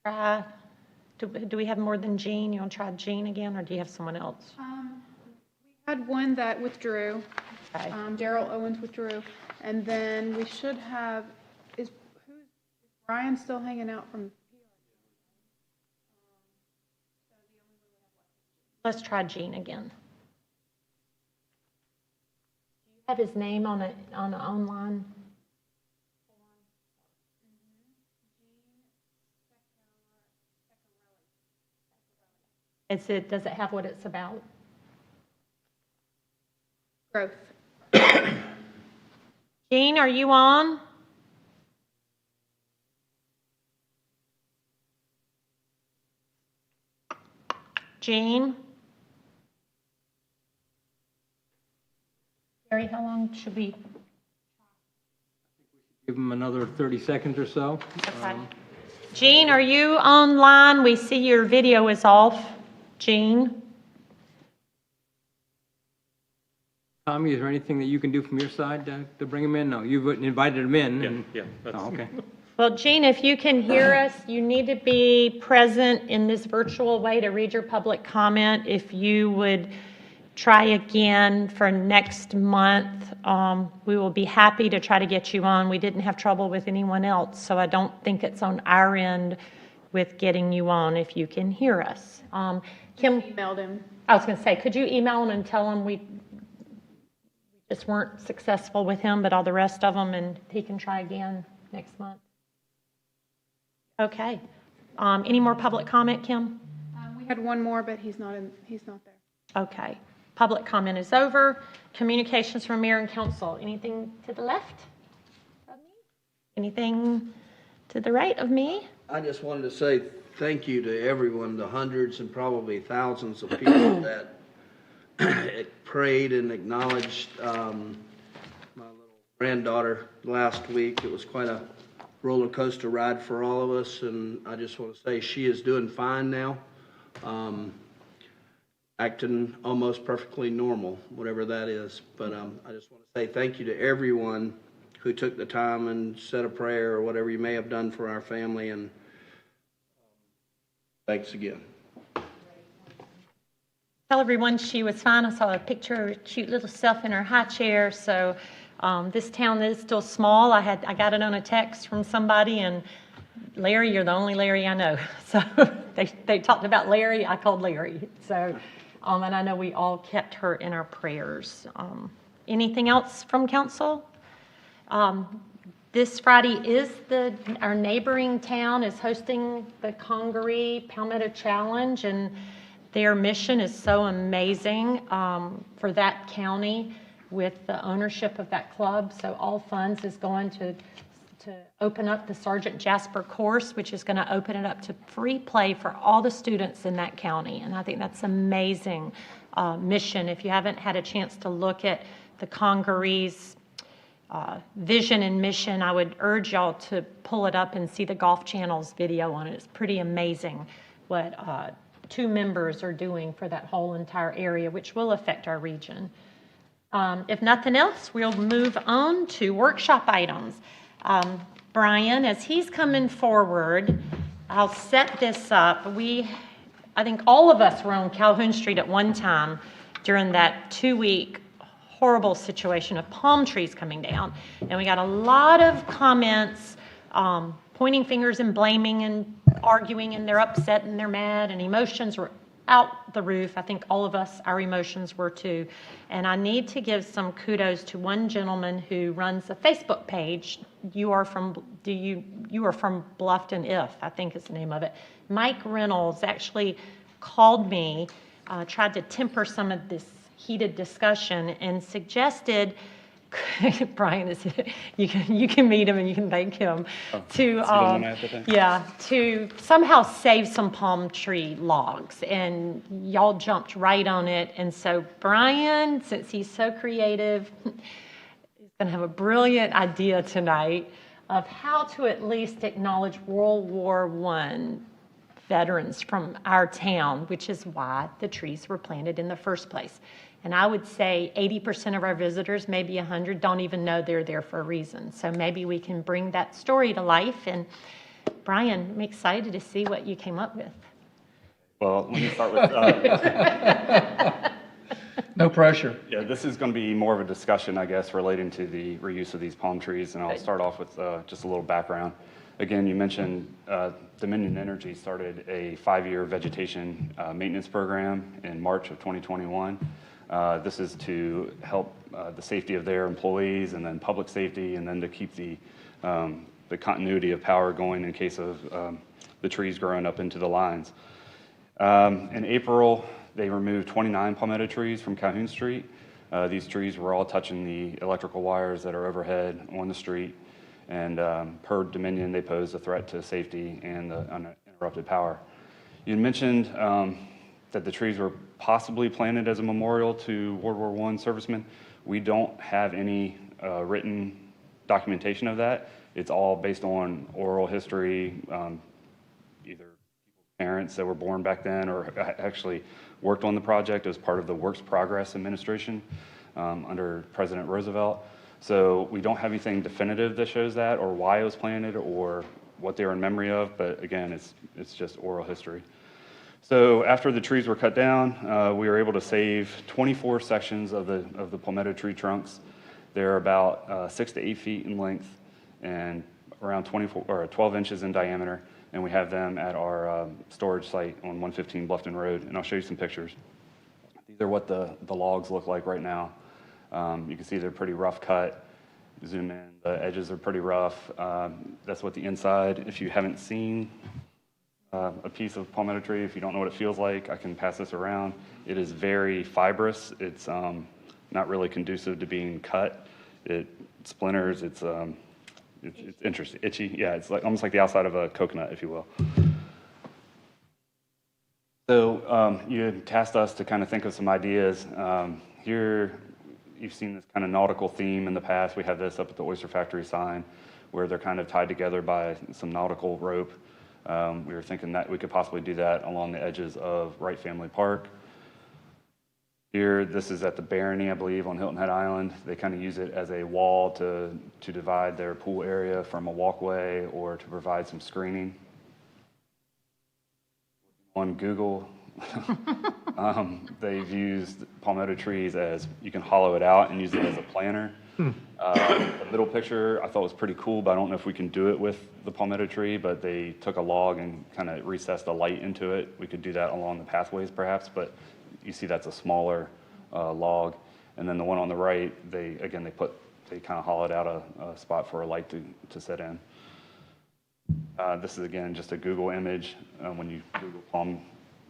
Do we have more than Jean? You want to try Jean again, or do you have someone else? We had one that withdrew. Okay. Daryl Owens withdrew. And then we should have, is Bryan still hanging out from? Let's try Jean again. Do you have his name on the online? Does it have what it's about? Growth. Jean, are you on? Jean? Larry, how long should we? Give them another 30 seconds or so. Okay. Jean, are you online? We see your video is off. Jean? Tommy, is there anything that you can do from your side to bring them in? No, you've invited them in. And, Yeah, oh, okay. Well, Jean, if you can hear us, you need to be present in this virtual way to read your public comment. If you would try again for next month, we will be happy to try to get you on. We didn't have trouble with anyone else, so I don't think it's on our end with getting you on if you can hear us. Kim Emailed him. I was going to say, could you email him and tell him we just weren't successful with him, but all the rest of them, and he can try again next month? Okay. Any more public comment, Kim? We had one more, but he's not there. Okay. Public comment is over. Communications from mayor and council. Anything to the left of me? Anything to the right of me? I just wanted to say thank you to everyone, the hundreds and probably thousands of people that prayed and acknowledged my little granddaughter last week. It was quite a roller coaster ride for all of us, and I just want to say she is doing fine now. Acting almost perfectly normal, whatever that is. But I just want to say thank you to everyone who took the time and said a prayer or whatever you may have done for our family, and thanks again. Tell everyone she was fine. I saw a picture of her cute little self in her high chair. So this town is still small. I got it on a text from somebody, and Larry, you're the only Larry I know. So they talked about Larry. I called Larry. So. And I know we all kept her in our prayers. Anything else from council? This Friday is our neighboring town is hosting the Congaree Palmetto Challenge, and their mission is so amazing for that county with the ownership of that club. So all funds is going to open up the Sergeant Jasper course, which is going to open it up to free play for all the students in that county. And I think that's an amazing mission. If you haven't had a chance to look at the Congaree's vision and mission, I would urge y'all to pull it up and see the Golf Channel's video on it. It's pretty amazing what 2 members are doing for that whole entire area, which will affect our region. If nothing else, we'll move on to workshop items. Bryan, as he's coming forward, I'll set this up. I think all of us were on Calhoun Street at one time during that 2-week horrible situation of palm trees coming down. And we got a lot of comments pointing fingers and blaming and arguing, and they're upset and they're mad, and emotions were out the roof. I think all of us, our emotions were too. And I need to give some kudos to one gentleman who runs a Facebook page. You are from Bluffton, I think is the name of it. Mike Reynolds actually called me, tried to temper some of this heated discussion, and suggested, Bryan is you can meet him and you can thank him to somehow save some palm tree logs, and y'all jumped right on it. And so Bryan, since he's so creative, is going to have a brilliant idea tonight of how to at least acknowledge World War I veterans from our town, which is why the trees were planted in the first place. And I would say 80% of our visitors, maybe 100, don't even know they're there for a reason. So maybe we can bring that story to life. And Bryan, I'm excited to see what you came up with. Well, let me start with... No pressure. Yeah, this is going to be more of a discussion, I guess, relating to the reuse of these palm trees. And I'll start off with just a little background. Again, you mentioned Dominion Energy started a 5-year vegetation maintenance program in March of 2021. This is to help the safety of their employees, and then public safety, and then to keep the continuity of power going in case of the trees growing up into the lines. In April, they removed 29 palmetto trees from Calhoun Street. These trees were all touching the electrical wires that are overhead on the street, and per Dominion, they pose a threat to safety and the uninterrupted power. You mentioned that the trees were possibly planted as a memorial to World War I servicemen. We don't have any written documentation of that. It's all based on oral history, either parents that were born back then or actually worked on the project as part of the Works Progress Administration under President Roosevelt. So we don't have anything definitive that shows that or why it was planted or what they were in memory of, but again, it's just oral history. So after the trees were cut down, we were able to save 24 sections of the palmetto tree trunks. They're about 6 to 8 feet in length and around 12 inches in diameter, and we have them at our storage site on 115 Bluffton Road, and I'll show you some pictures. These are what the logs look like right now. You can see they're pretty rough cut. Zoom in, the edges are pretty rough. That's what the inside, if you haven't seen a piece of palmetto tree, if you don't know what it feels like, I can pass this around. It is very fibrous. It's not really conducive to being cut. It splinters. It's interesting, itchy. Yeah, it's like almost like the outside of a coconut, if you will. So you had tasked us to kind of think of some ideas. Here, you've seen this kind of nautical theme in the past. We have this up at the Oyster Factory sign where they're kind of tied together by some nautical rope. We were thinking that we could possibly do that along the edges of Wright Family Park. Here, this is at the Barony, I believe, on Hilton Head Island. They kind of use it as a wall to divide their pool area from a walkway or to provide some screening. On Google, they've used palmetto trees as, you can hollow it out and use it as a planter. The middle picture I thought was pretty cool, but I don't know if we can do it with the palmetto tree, but they took a log and kind of recessed a light into it. We could do that along the pathways perhaps, but you see that's a smaller log. And then the one on the right, they kind of hollowed out a spot for a light to set in. This is again just a Google image. When you Google palm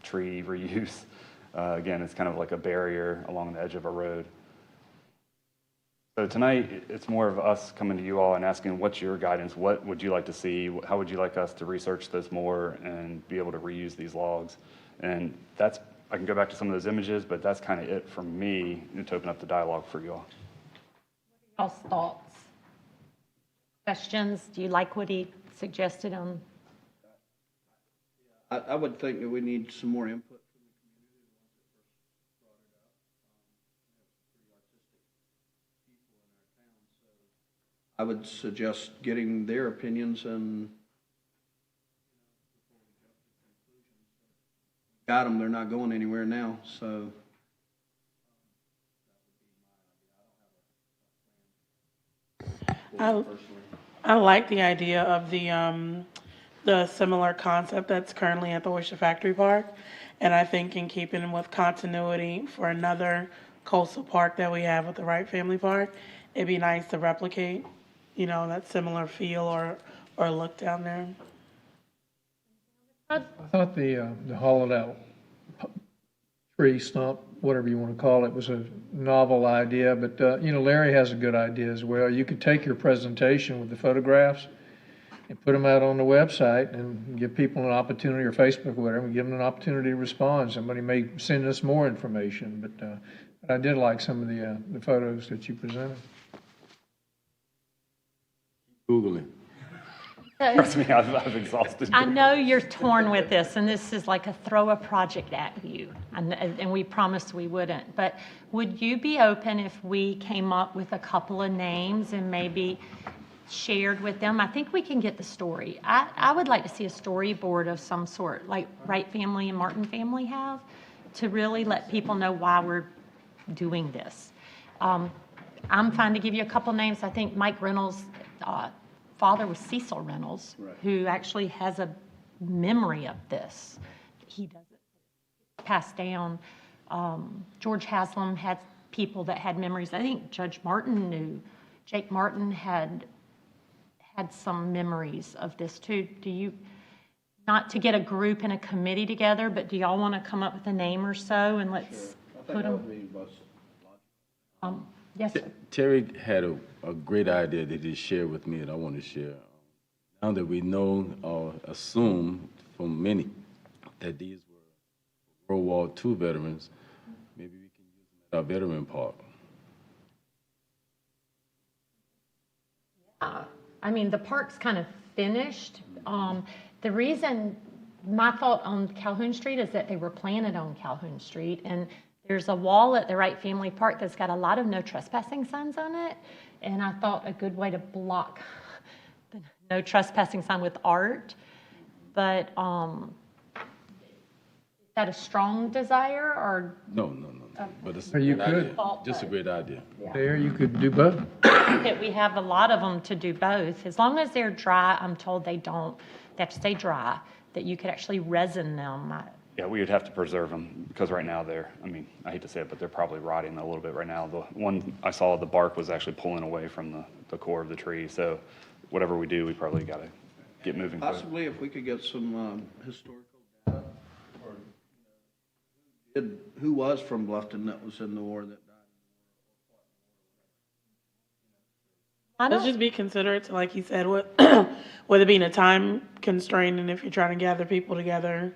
tree reuse, again, it's kind of like a barrier along the edge of a road. So tonight, it's more of us coming to you all and asking, what's your guidance? What would you like to see? How would you like us to research this more and be able to reuse these logs? And that's, I can go back to some of those images, but that's kind of it from me to open up the dialogue for you all. Y'all's thoughts? Questions? Do you like what he suggested on? I would think that we need some more input from the community once it first brought it up. We have some pretty artistic people in our town, so I would suggest getting their opinions and before we jump to conclusions. Got them, they're not going anywhere now, so I like the idea of the similar concept that's currently at the Oyster Factory Park. And I think in keeping with continuity for another coastal park that we have with the Wright Family Park, it'd be nice to replicate, that similar feel or look down there. I thought the hollowed out tree stump, whatever you want to call it, was a novel idea, but Larry has a good idea as well. You could take your presentation with the photographs and put them out on the website and give people an opportunity, or Facebook or whatever, and give them an opportunity to respond. Somebody may send us more information, but I did like some of the photos that you presented. Googling. Trust me, I've exhausted. I know you're torn with this, and this is like a throw a project at you, and we promised we wouldn't. But would you be open if we came up with a couple of names and maybe shared with them? I think we can get the story. I would like to see a storyboard of some sort, like Wright family and Martin family have, to really let people know why we're doing this. I'm fine to give you a couple names. I think Mike Reynolds' father was Cecil Reynolds, right, who actually has a memory of this. He does it passed down. George Haslam had people that had memories. I think Judge Martin knew. Jake Martin had some memories of this too. Do you, not to get a group and a committee together, but do y'all want to come up with a name or so and let's put them? Yes, sir. Terry had a great idea that he shared with me, and I want to share. Now that we know or assume from many that these were World War II veterans, maybe we can use them at our veteran park. I mean, the park's kind of finished. The reason, my thought on Calhoun Street is that they were planted on Calhoun Street, and there's a wall at the Wright Family Park that's got a lot of no trespassing signs on it, and I thought a good way to block the no trespassing sign with art, but is that a strong desire, or? No, but it's Or you a great idea. could. Just a great idea. There, you could do both. That we have a lot of them to do both. As long as they're dry, I'm told they have to stay dry, that you could actually resin them. Yeah, we would have to preserve them because right now I hate to say it, but they're probably rotting a little bit right now. The one I saw, the bark was actually pulling away from the core of the tree. So whatever we do, we probably got to get moving quick. Possibly if we could get some historical data, or who was from Bluffton that was in the war that died? Let's just be considerate to, like you said, with it being a time constraint, and if you're trying to gather people together,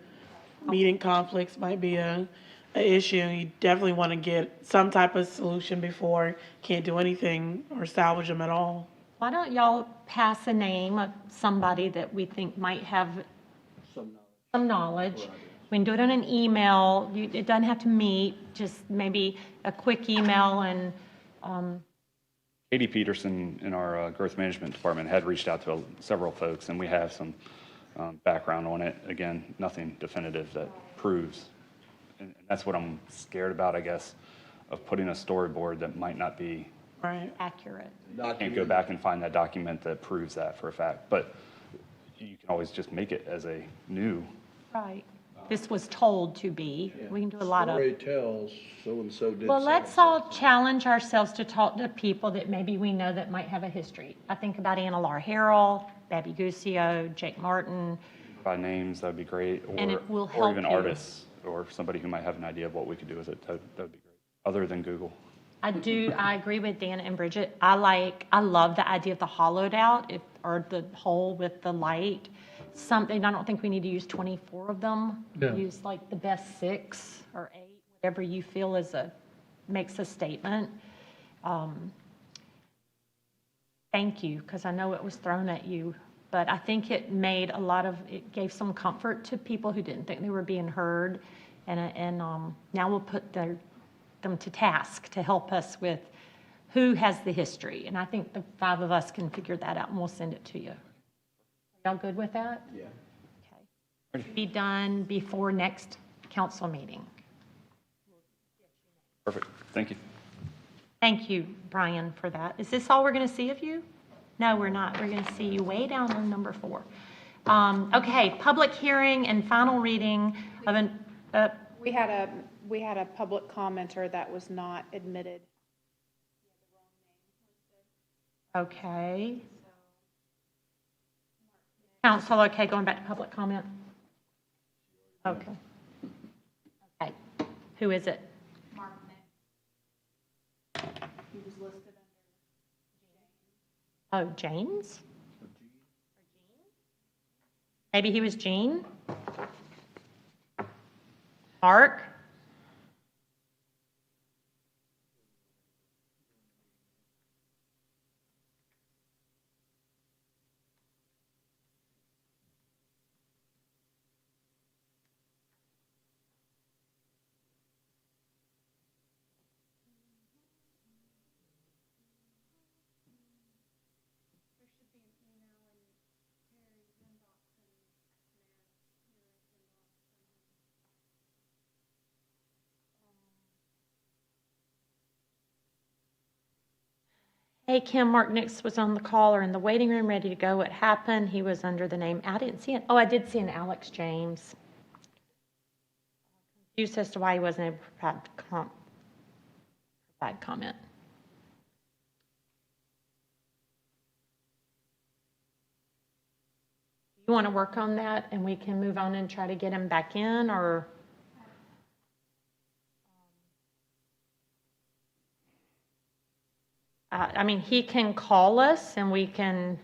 meeting conflicts might be a issue. You definitely want to get some type of solution before can't do anything or salvage them at all. Why don't y'all pass a name of somebody that we think might have some knowledge? We can do it on an email. It doesn't have to meet, just maybe a quick email. And Katie Peterson in our growth management department had reached out to several folks, and we have some background on it. Again, nothing definitive that proves. And that's what I'm scared about, I guess, of putting a storyboard that might not be accurate. Can't go back and find that document that proves that for a fact. But you can always just make it as a new. Right. This was told to be. Yeah. We can do a lot of. Story tells so-and-so did. Well, let's all challenge ourselves to talk to people that maybe we know that might have a history. I think about Anna Laura Harrell, Babby Guscio, Jake Martin. By names, that'd be great. And it will help or even you. Artists or somebody who might have an idea of what we could do with it. That'd be great. Other than Google. I agree with Dan and Bridget. I love the idea of the hollowed out, or the hole with the light. Something, I don't think we need to use 24 of them. Yeah. Use like the best 6 or 8, whatever you feel makes a statement. Thank you, because I know it was thrown at you, but I think it it gave some comfort to people who didn't think they were being heard, and now we'll put them to task to help us with who has the history, and I think the 5 of us can figure that out, and we'll send it to you. Y'all good with that? Yeah. Okay. Be done before next council meeting. Perfect. Thank you. Thank you, Bryan, for that. Is this all we're going to see of you? No, we're not. We're going to see you way down on number 4. Okay, public hearing and final reading of an. We had a public commenter that was not admitted. Okay. Council, okay, going back to public comment? Okay. Okay. Who is it? Mark He was listed Oh, James? Maybe he was Gene? Mark? Hey, Kim, Mark Nix was on the call or in the waiting room ready to go. What happened? He was under the name, I didn't see it. Oh, I did see an Alex James. Confused as to why he wasn't able to provide comment. You want to work on that and we can move on and try to get him back in, or? I mean, he can call us and we can.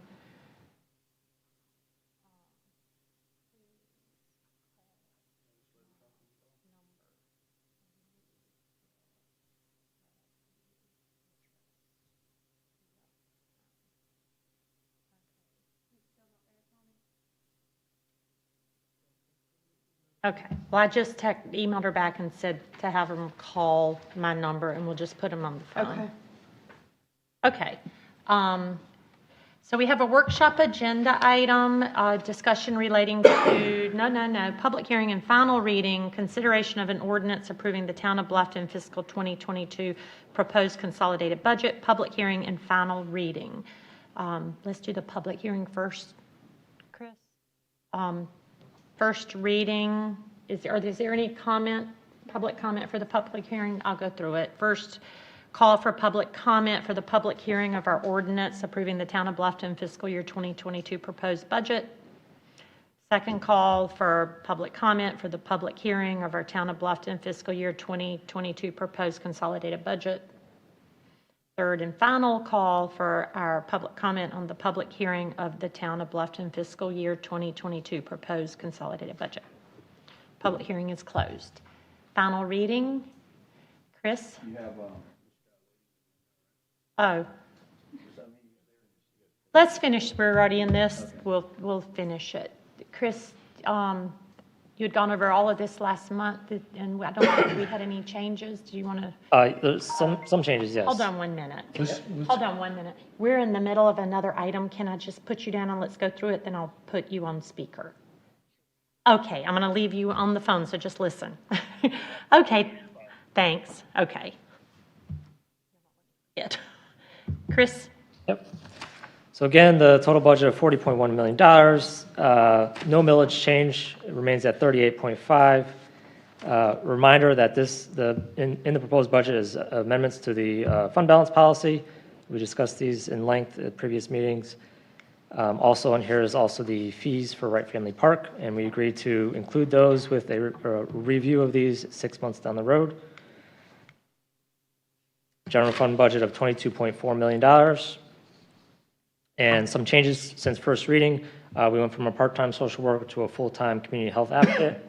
Okay, well, I just emailed her back and said to have them call my number, and we'll just put them on the phone. Okay. Okay. So we have a workshop agenda item, discussion relating to, public hearing and final reading, consideration of an ordinance approving the Town of Bluffton fiscal 2022 proposed consolidated budget, public hearing and final reading. Let's do the public hearing first, Chris. First reading, is there any public comment for the public hearing? I'll go through it. First, call for public comment for the public hearing of our ordinance approving the Town of Bluffton fiscal year 2022 proposed budget. Second, call for public comment for the public hearing of our Town of Bluffton fiscal year 2022 proposed consolidated budget. Third and final, call for our public comment on the public hearing of the Town of Bluffton fiscal year 2022 proposed consolidated budget. Public hearing is closed. Final reading, Chris? You have, Oh. Let's finish, we're already in this, we'll finish it. Chris, you had gone over all of this last month, and I don't think we had any changes. Do you want to? There's some changes, yes. Hold on 1 minute. Hold on 1 minute. We're in the middle of another item. Can I just put you down and let's go through it, then I'll put you on speaker. Okay, I'm going to leave you on the phone, so just listen. Okay, thanks. Okay. Good. Chris? Yep. So again, the total budget of $40.1 million. No millage change. It remains at 38.5. Reminder that in the proposed budget is amendments to the fund balance policy. We discussed these in length at previous meetings. Also in here is also the fees for Wright Family Park, and we agreed to include those with a review of these 6 months down the road. General fund budget of $22.4 million. And some changes since first reading. We went from a part-time social worker to a full-time community health advocate.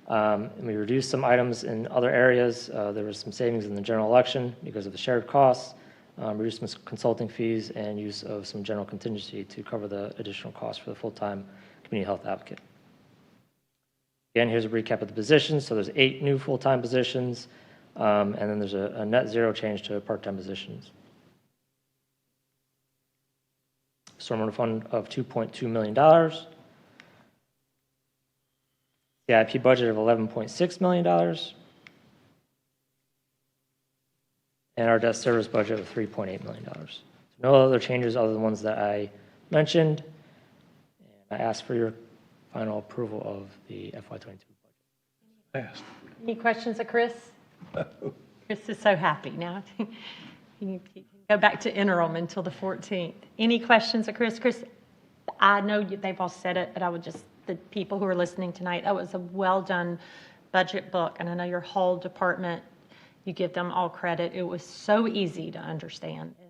And we reduced some items in other areas. There was some savings in the general election because of the shared costs, reduced some consulting fees, and use of some general contingency to cover the additional costs for the full-time community health advocate. Again, here's a recap of the positions. So there's 8 new full-time positions. And then there's a net zero change to part-time positions. Stormwater fund of $2.2 million. CIP budget of $11.6 million. And our debt service budget of $3.8 million. So no other changes other than ones that I mentioned. And I ask for your final approval of the FY22 budget. Any questions of Chris? Chris is so happy now. You can go back to interim until the 14th. Any questions of Chris? Chris, I know they've all said it, but I would just, the people who are listening tonight, that was a well-done budget book, and I know your whole department, you give them all credit. It was so easy to understand. And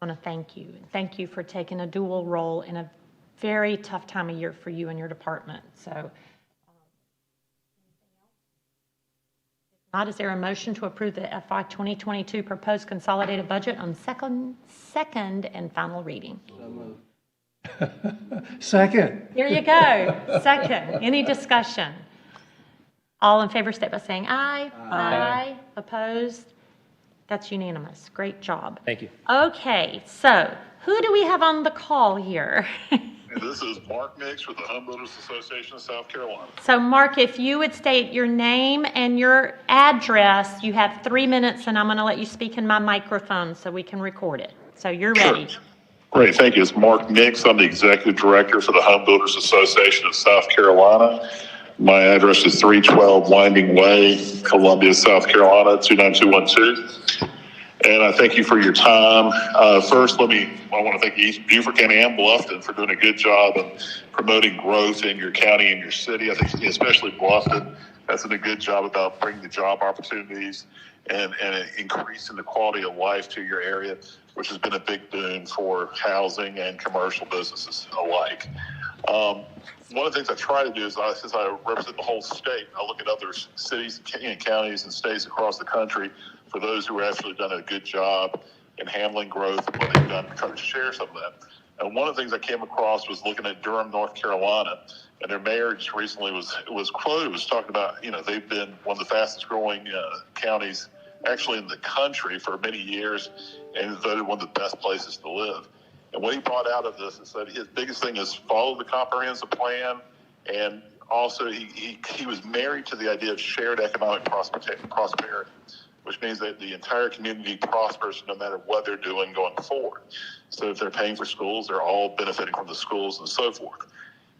I want to thank you. And thank you for taking a dual role in a very tough time of year for you and your department. So, is there a motion to approve the FY 2022 proposed consolidated budget on second and final reading? Second. Here you go. Second. Any discussion? All in favor, state by saying aye. Aye. Opposed? That's unanimous. Great job. Thank you. Okay, so who do we have on the call here? This is Mark Mix with the Home Builders Association of South Carolina. So Mark, if you would state your name and your address, you have 3 minutes, and I'm going to let you speak in my microphone so we can record it. So you're ready. Sure. Great, thank you. It's Mark Mix. I'm the Executive Director for the Home Builders Association of South Carolina. My address is 312 Winding Way, Columbia, South Carolina, 29212. And I thank you for your time. First, I want to thank Beaufort County and Bluffton for doing a good job of promoting growth in your county and your city. I think especially Bluffton has done a good job about bringing the job opportunities and increasing the quality of life to your area, which has been a big boon for housing and commercial businesses alike. One of the things I try to do is, since I represent the whole state, I look at other cities and counties and states across the country for those who have actually done a good job in handling growth and what they've done to try to share some of that. And one of the things I came across was looking at Durham, North Carolina, and their mayor just recently was quoted, was talking about, they've been one of the fastest growing counties actually in the country for many years, and voted one of the best places to live. And what he brought out of this is that his biggest thing is follow the comprehensive plan, and also he was married to the idea of shared economic prosperity, which means that the entire community prospers no matter what they're doing going forward. So if they're paying for schools, they're all benefiting from the schools and so forth.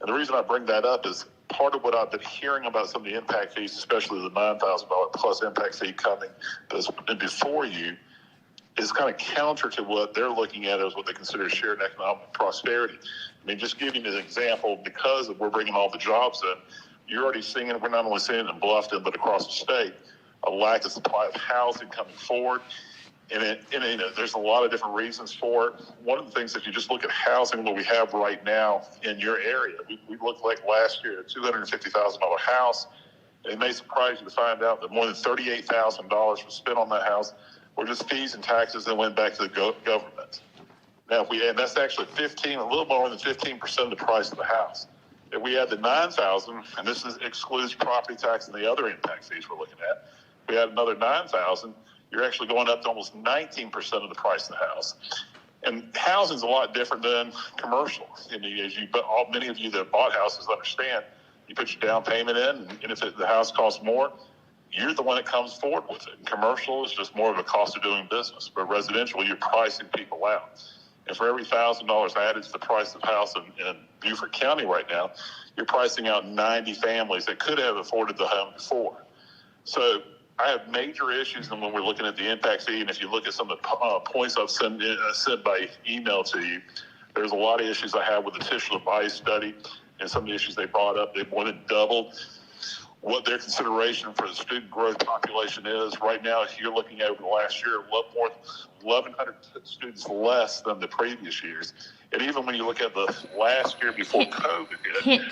And the reason I bring that up is part of what I've been hearing about some of the impact fees, especially the $9,000 plus impact fee coming that's before you, is kind of counter to what they're looking at as what they consider shared economic prosperity. I mean, just giving you an example, because we're bringing all the jobs in, you're already seeing it, we're not only seeing it in Bluffton, but across the state, a lack of supply of housing coming forward. And there's a lot of different reasons for it. One of the things, if you just look at housing, what we have right now in your area, we looked like last year, a $250,000 house. It may surprise you to find out that more than $38,000 was spent on that house were just fees and taxes that went back to the government. Now, and that's actually a little more than 15% of the price of the house. If we add the $9,000, and this excludes property tax and the other impact fees we're looking at, if we add another $9,000, you're actually going up to almost 19% of the price of the house. And housing's a lot different than commercial. Many of you that bought houses understand, you put your down payment in, and if the house costs more, you're the one that comes forward with it. And commercial is just more of a cost of doing business. But residential, you're pricing people out. And for every $1,000 added to the price of the house in Beaufort County right now, you're pricing out 90 families that could have afforded the home before. So I have major issues when we're looking at the impact fee, and if you look at some of the points I've sent by email to you, there's a lot of issues I have with the official advice study and some of the issues they brought up. They've more than doubled what their consideration for the student growth population is. Right now, if you're looking at over the last year, a lot more than 1,100 students less than the previous years. And even when you look at the last year before COVID hit,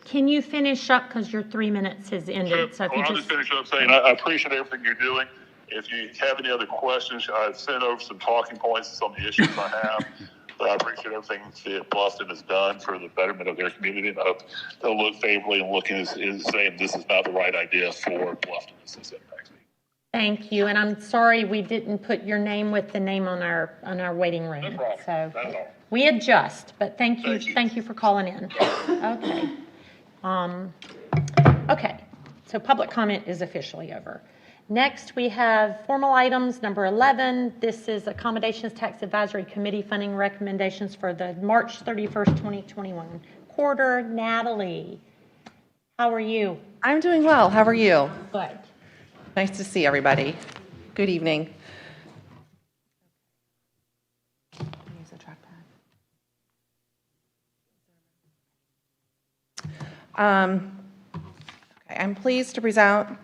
can you finish up, because your 3 minutes has ended? So if you I'll just finish up saying I appreciate everything you're doing. If you have any other questions, I've sent over some talking points to some of the issues I have. But I appreciate everything that Bluffton has done for the betterment of their community, and I hope they'll look favorably and look and saying this is not the right idea for Bluffton. Thank you, and I'm sorry we didn't put your name with the name on our waiting room. No problem. So Not at all. we adjust, but thank you for calling in. Okay, so public comment is officially over. Next, we have formal items, number 11. This is Accommodations Tax Advisory Committee funding recommendations for the March 31st, 2021 quarter. Natalie, how are you? I'm doing well. How are you? Good. Nice to see everybody. Good evening. Use the trackpad. I'm pleased to present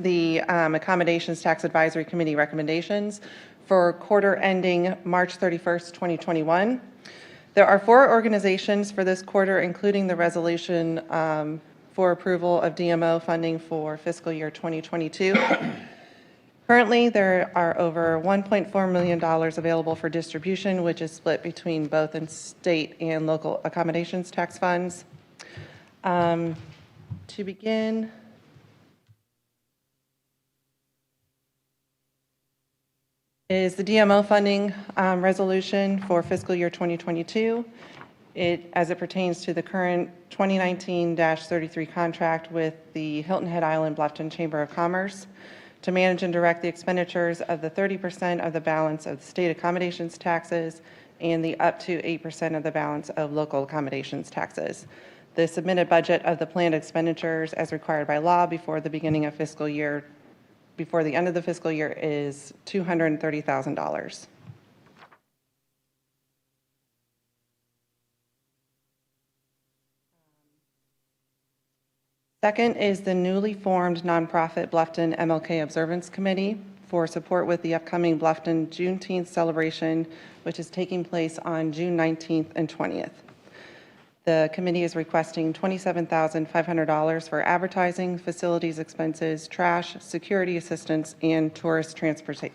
the Accommodations Tax Advisory Committee recommendations for quarter ending March 31st, 2021. There are 4 organizations for this quarter, including the resolution for approval of DMO funding for fiscal year 2022. Currently, there are over $1.4 million available for distribution, which is split between both in state and local accommodations tax funds. To begin, is the DMO funding resolution for fiscal year 2022. As it pertains to the current 2019-33 contract with the Hilton Head Island Bluffton Chamber of Commerce to manage and direct the expenditures of the 30% of the balance of the state accommodations taxes and the up to 8% of the balance of local accommodations taxes. The submitted budget of the planned expenditures as required by law before the end of the fiscal year is $230,000. Second is the newly formed nonprofit Bluffton MLK Observance Committee for support with the upcoming Bluffton Juneteenth celebration, which is taking place on June 19th and 20th. The committee is requesting $27,500 for advertising, facilities expenses, trash, security assistance, and tourist transportation.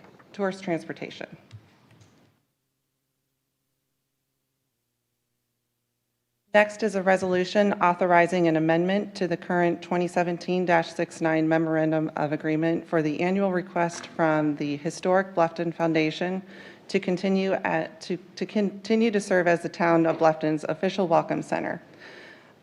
Next is a resolution authorizing an amendment to the current 2017-69 Memorandum of Agreement for the annual request from the Historic Bluffton Foundation to continue to serve as the town of Bluffton's official welcome center.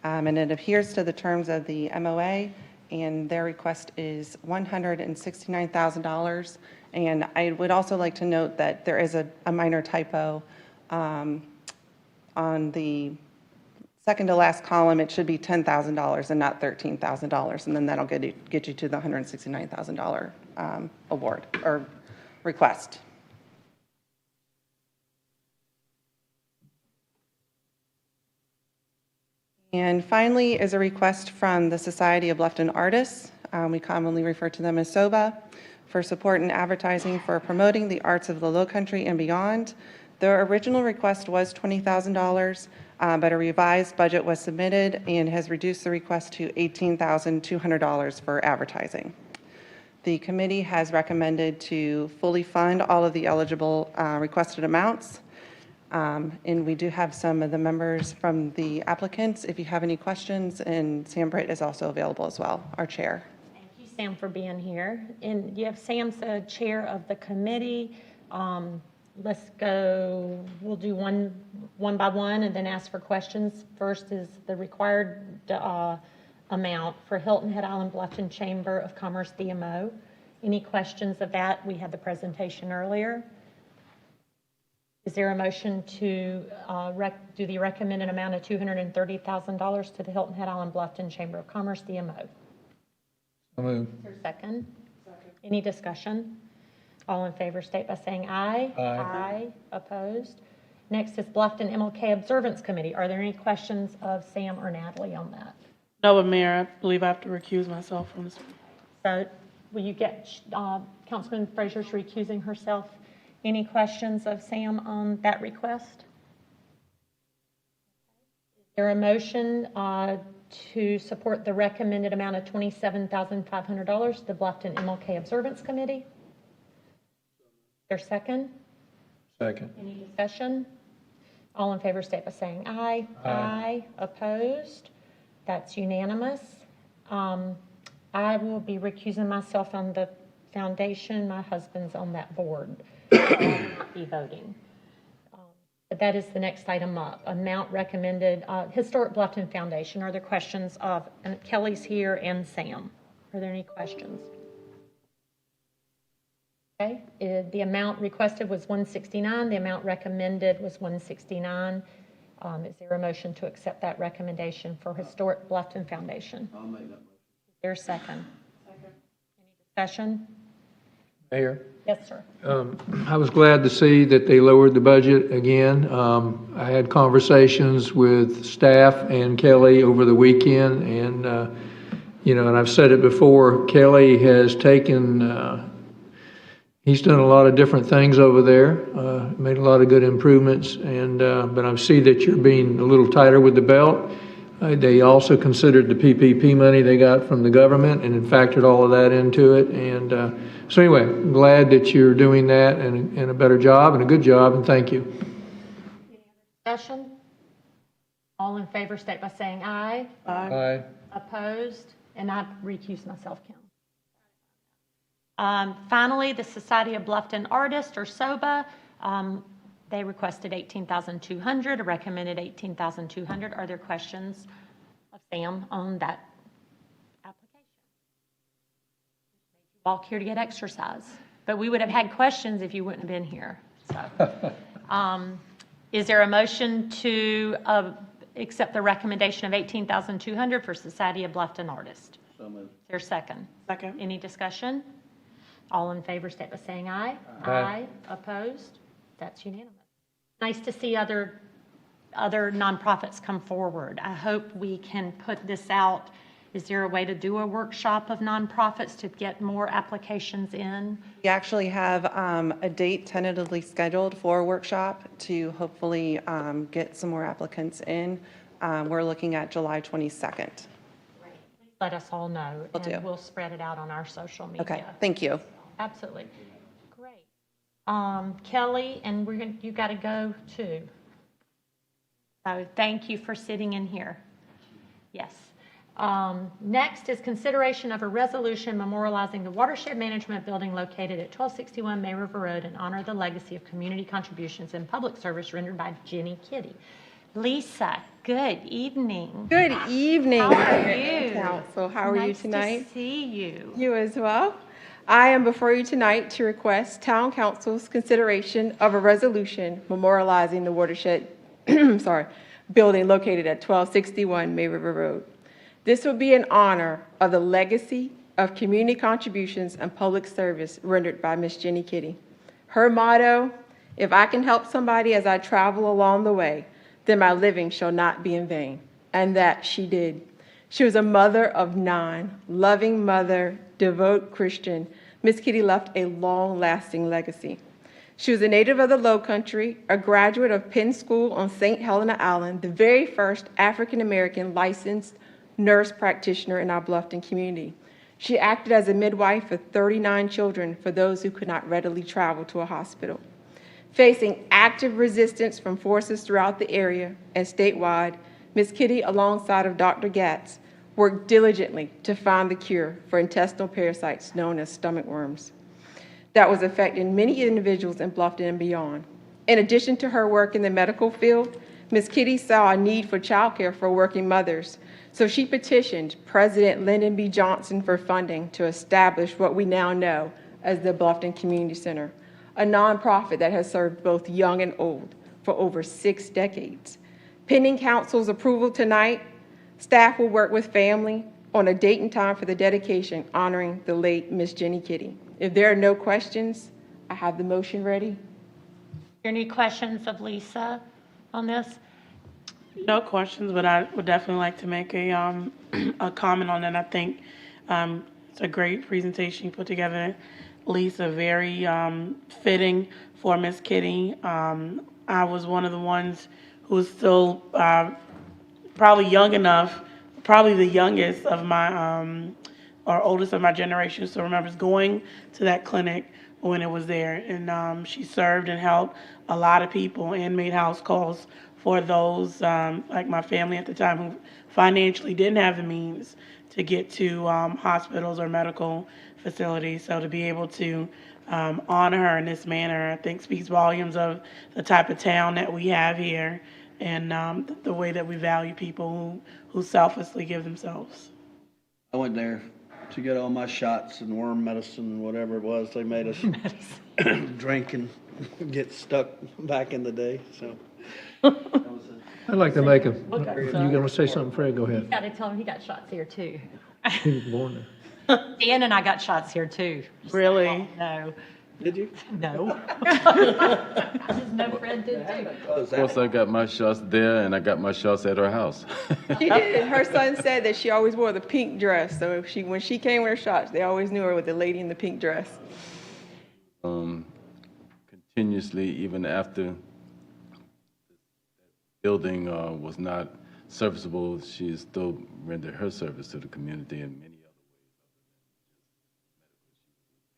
And it adheres to the terms of the MOA, and their request is $169,000. And I would also like to note that there is a minor typo on the second to last column. It should be $10,000 and not $13,000, and then that'll get you to the $169,000 award or request. And finally is a request from the Society of Bluffton Artists, we commonly refer to them as SOBA, for support in advertising for promoting the arts of the Lowcountry and beyond. Their original request was $20,000, but a revised budget was submitted and has reduced the request to $18,200 for advertising. The committee has recommended to fully fund all of the eligible requested amounts. And we do have some of the members from the applicants if you have any questions, and Sam Britt is also available as well, our chair. Thank you, Sam, for being here. And you have Sam's the chair of the committee. Let's go, we'll do one by one and then ask for questions. First is the required amount for Hilton Head Island Bluffton Chamber of Commerce DMO. Any questions of that? We had the presentation earlier. Is there a motion to do the recommended amount of $230,000 to the Hilton Head Island Bluffton Chamber of Commerce DMO? So moved. Is there a second? Second. Any discussion? All in favor state by saying aye. Aye. Aye. Opposed? Next is Bluffton MLK Observance Committee. Are there any questions of Sam or Natalie on that? No, but Mayor, I believe I have to recuse myself from this one. So will you get Councilman Frazier's recusing herself? Any questions of Sam on that request? Is there a motion to support the recommended amount of $27,500 to the Bluffton MLK Observance Committee? Is there a second? Second. Any discussion? All in favor state by saying aye. Aye. Aye. Opposed? That's unanimous. I will be recusing myself on the foundation. My husband's on that board. So I will not be voting. But that is the next item up. Amount recommended, Historic Bluffton Foundation. Are there questions of, and Kelly's here and Sam. Are there any questions? Okay, the amount requested was $169. The amount recommended was $169. Is there a motion to accept that recommendation for Historic Bluffton Foundation? I'll make that motion. Is there a second? Second. Any discussion? Mayor? Yes, sir. I was glad to see that they lowered the budget again. I had conversations with staff and Kelly over the weekend, and, and I've said it before, Kelly has taken, he's done a lot of different things over there, made a lot of good improvements, and but I see that you're being a little tighter with the belt. They also considered the PPP money they got from the government and factored all of that into it. And so anyway, I'm glad that you're doing that and a better job and a good job, and thank you. Any other discussion? All in favor state by saying aye. Aye. Opposed? And I recuse myself, Kim. Finally, the Society of Bluffton Artists, or SOBA, they requested $18,200, a recommended $18,200. Are there questions of Sam on that application? Walk here to get exercise, but we would have had questions if you wouldn't have been here. So, is there a motion to accept the recommendation of $18,200 for Society of Bluffton Artists? So moved. Is there a second? Second. Any discussion? All in favor state by saying aye. Aye. Opposed? That's unanimous. Nice to see other nonprofits come forward. I hope we can put this out. Is there a way to do a workshop of nonprofits to get more applications in? We actually have a date tentatively scheduled for a workshop to hopefully get some more applicants in. We're looking at July 22nd. Let us all know, Will do. and we'll spread it out on our social media. Okay, thank you. Absolutely. Great. Kelly, and you got to go too. So thank you for sitting in here. Yes. Next is consideration of a resolution memorializing the watershed management building located at 1261 May River Road in honor of the legacy of community contributions and public service rendered by Jenny Kitty. Lisa, good evening. Good evening. How are you? Council, how are you tonight? Nice to see you. You as well. I am before you tonight to request Town Council's consideration of a resolution memorializing the watershed building located at 1261 May River Road. This will be in honor of the legacy of community contributions and public service rendered by Miss Jenny Kitty. Her motto, if I can help somebody as I travel along the way, then my living shall not be in vain. And that she did. She was a mother of 9, loving mother, devout Christian. Miss Kitty left a long-lasting legacy. She was a native of the Low Country, a graduate of Penn School on St. Helena Island, the very first African-American licensed nurse practitioner in our Bluffton community. She acted as a midwife for 39 children for those who could not readily travel to a hospital. Facing active resistance from forces throughout the area and statewide, Ms. Kitty, alongside of Dr. Gatz, worked diligently to find the cure for intestinal parasites known as stomach worms that was affecting many individuals in Bluffton and beyond. In addition to her work in the medical field, Ms. Kitty saw a need for childcare for working mothers, so she petitioned President Lyndon B. Johnson for funding to establish what we now know as the Bluffton Community Center, a nonprofit that has served both young and old for over 6 decades. Pending council's approval tonight, staff will work with family on a date and time for the dedication honoring the late Miss Jenny Kitty. If there are no questions, I have the motion ready. Any questions of Lisa on this? No questions, but I would definitely like to make a comment on that. I think it's a great presentation you put together, Lisa, very fitting for Miss Kitty. I was one of the ones who was still probably young enough, probably the youngest of my, or oldest of my generation, so remembers going to that clinic when it was there. And she served and helped a lot of people and made house calls for those, like my family at the time, who financially didn't have the means to get to hospitals or medical facilities. So to be able to honor her in this manner, I think speaks volumes of the type of town that we have here and the way that we value people who selflessly give themselves. I went there to get all my shots and worm medicine and whatever it was they made us drink and get stuck back in the day. So I'd like to make a, you going to say something, Fred? Go ahead. You got to tell him he got shots here too. He was born there. Dan and I got shots here too. Really? No. Did you? No. I just know Fred did too. Of course, I got my shots there, and I got my shots at her house. She did. Her son said that she always wore the pink dress, so when she came with her shots, they always knew her with the lady in the pink dress. Continuously, even after the building was not serviceable, she still rendered her service to the community in many other